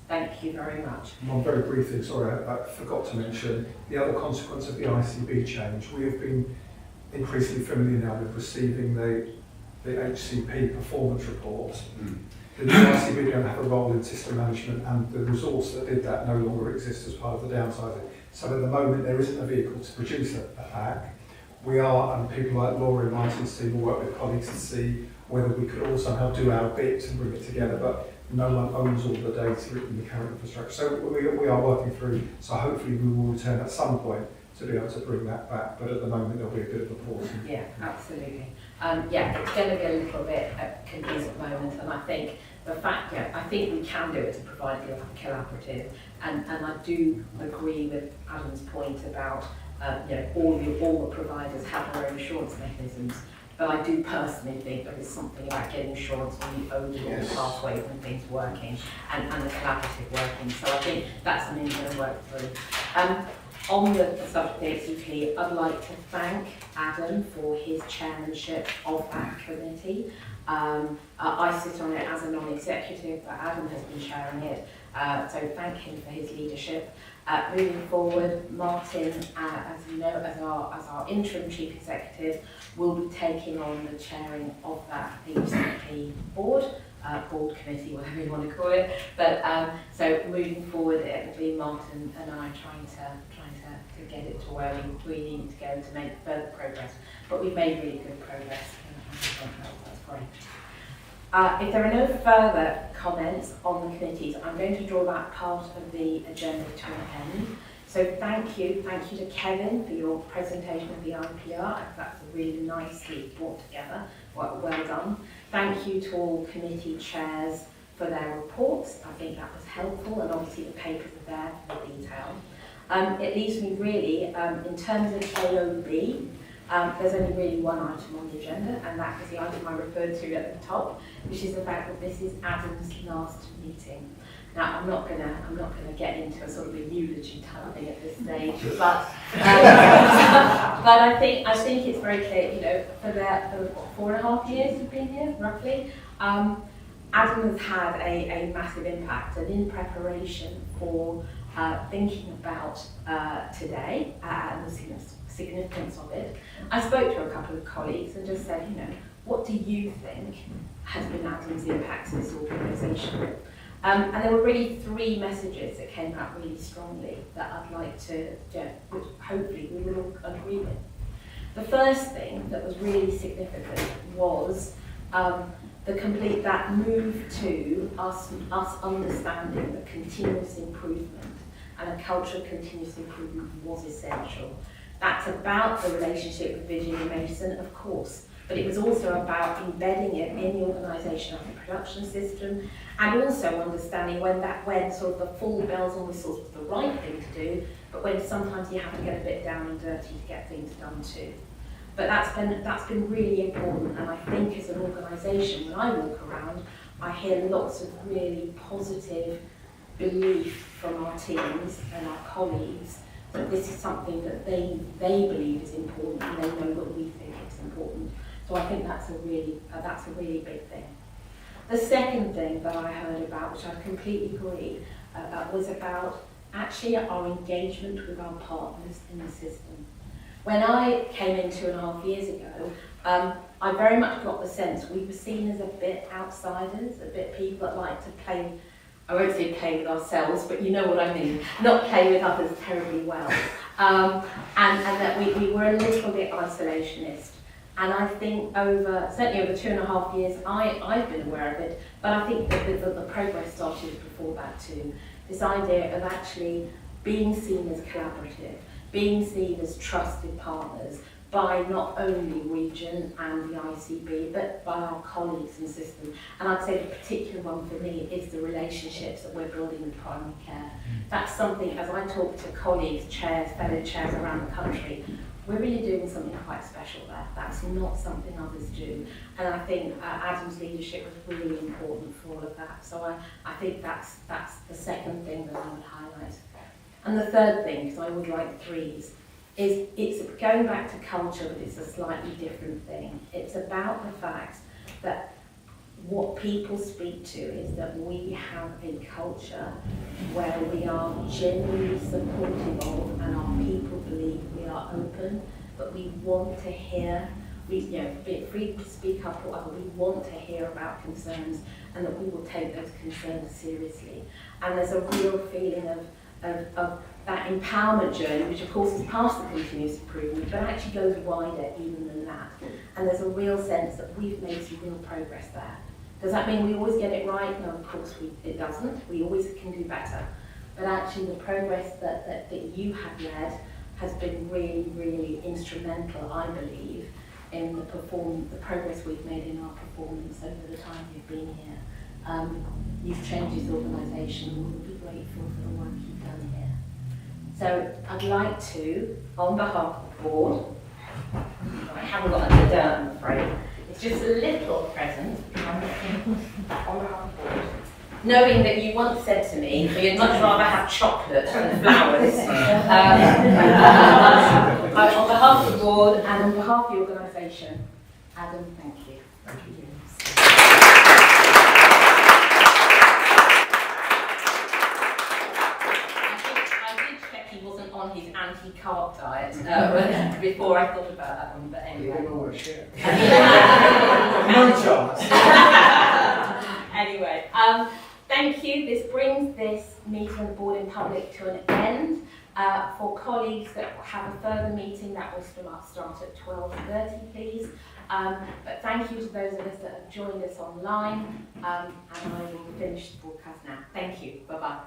[SPEAKER 11] Thank you very much.
[SPEAKER 2] One very brief thing, sorry, I forgot to mention, the other consequence of the ICB change. We have been increasingly familiar now with receiving the HCP performance reports. The new ICB don't have a role in system management, and the resource that did that no longer exists as part of the downsizing. So at the moment there isn't a vehicle to produce a pack. We are, and people like Laura and Martin's team will work with colleagues to see whether we could all somehow do our bit and bring it together, but no one owns all the data in the current infrastructure. So we are working through, so hopefully we will return at some point to be able to bring that back, but at the moment there'll be a bit of a pause.
[SPEAKER 11] Yeah, absolutely. Yeah, it's going to be a little bit confusing at the moment, and I think the fact, I think we can do it to provide the collaborative, and I do agree with Adam's point about all the providers have their own assurance mechanisms, but I do personally think there is something about getting assurance on the overall pathways and things working and the collaborative working. So I think that's something we're going to work through. On the subject of HCP, I'd like to thank Adam for his chairmanship of that committee. I sit on it as a non-executive, but Adam has been chairing it, so thank him for his leadership. Moving forward, Martin, as you know, as our interim chief executive, will be taking on the chairing of that HCP board committee, whatever you want to call it. But so moving forward, it will be Martin and I trying to get it to where we need to go to make further progress. But we've made really good progress, and that's great. If there are no further comments on the committees, I'm going to draw that part of the agenda to an end. So thank you to Kevin for your presentation of the IPR. That's really nicely brought together. Well done. Thank you to all committee chairs for their reports. I think that was helpful, and obviously the papers are there for the detail. It leaves me really, in terms of AOB, there's only really one item on the agenda, and that is the item I referred to at the top, which is the fact that this is Adam's last meeting. Now, I'm not gonna get into a sort of a eulogy type thing at this stage, but but I think it's very clear. For the 4.5 years you've been here, roughly, Adam has had a massive impact, and in preparation for thinking about today and the significance of it, I spoke to a couple of colleagues and just said, what do you think has been Adam's impact to this organisation? And there were really 3 messages that came out really strongly that I'd like to, which hopefully we will all agree with. The first thing that was really significant was that move to us understanding that continuous improvement and a culture of continuous improvement was essential. That's about the relationship with Virginia Mason, of course, but it was also about embedding it in the organisation of the production system, and also understanding when sort of the full bells and whistles was the right thing to do, but when sometimes you have to get a bit down and dirty to get things done too. But that's been really important, and I think as an organisation, when I walk around, I hear lots of really positive belief from our teams and our colleagues that this is something that they believe is important, and they know that we think it's important. So I think that's a really big thing. The second thing that I heard about, which I completely agree, was about actually our engagement with our partners in the system. When I came in 2.5 years ago, I very much got the sense we were seen as a bit outsiders, a bit people that like to play, I won't say play with ourselves, but you know what I mean, not play with others terribly well. And that we were a little bit isolationist. And I think certainly over 2.5 years, I've been aware of it, but I think that the progress started before that too. This idea of actually being seen as collaborative, being seen as trusted partners by not only Region and the ICB, but by our colleagues in system. And I'd say the particular one for me is the relationships that we're building with primary care. That's something, as I talk to colleagues, chairs, fellow chairs around the country,
[SPEAKER 1] we're really doing something quite special there. That's not something others do. And I think Adam's leadership was really important for all of that. So I think that's the second thing that I would highlight. And the third thing, because I would like threes, is it's going back to culture, but it's a slightly different thing. It's about the fact that what people speak to is that we have a culture where we are genuinely supportive of, and our people believe we are open, but we want to hear, be free to speak up or whatever, we want to hear about concerns, and that we will take those concerns seriously. And there's a real feeling of that empowerment journey, which of course is past the continuous improvement, but actually goes wider even than that. And there's a real sense that we've made some real progress there. Does that mean we always get it right? No, of course it doesn't. We always can do better. But actually the progress that you have led has been really, really instrumental, I believe, in the progress we've made in our performance over the time you've been here. You've changed this organisation. We'll be grateful for the work you've done here. So I'd like to, on behalf of the board, I haven't got any dirt, I'm afraid. It's just a little present on behalf of the board. Knowing that you once said to me that you'd much rather have chocolate than flowers. On behalf of the board and on behalf of the organisation, Adam, thank you.
[SPEAKER 2] Thank you.
[SPEAKER 1] He wasn't on his anti-carb diet before I thought about that one, but anyway.
[SPEAKER 2] No chance.
[SPEAKER 1] Anyway, thank you. This brings this meeting of the board in public to an end. For colleagues that have a further meeting, that will start at 12:30, please. But thank you to those of us that have joined us online, and I will finish the broadcast now. Thank you. Bye-bye.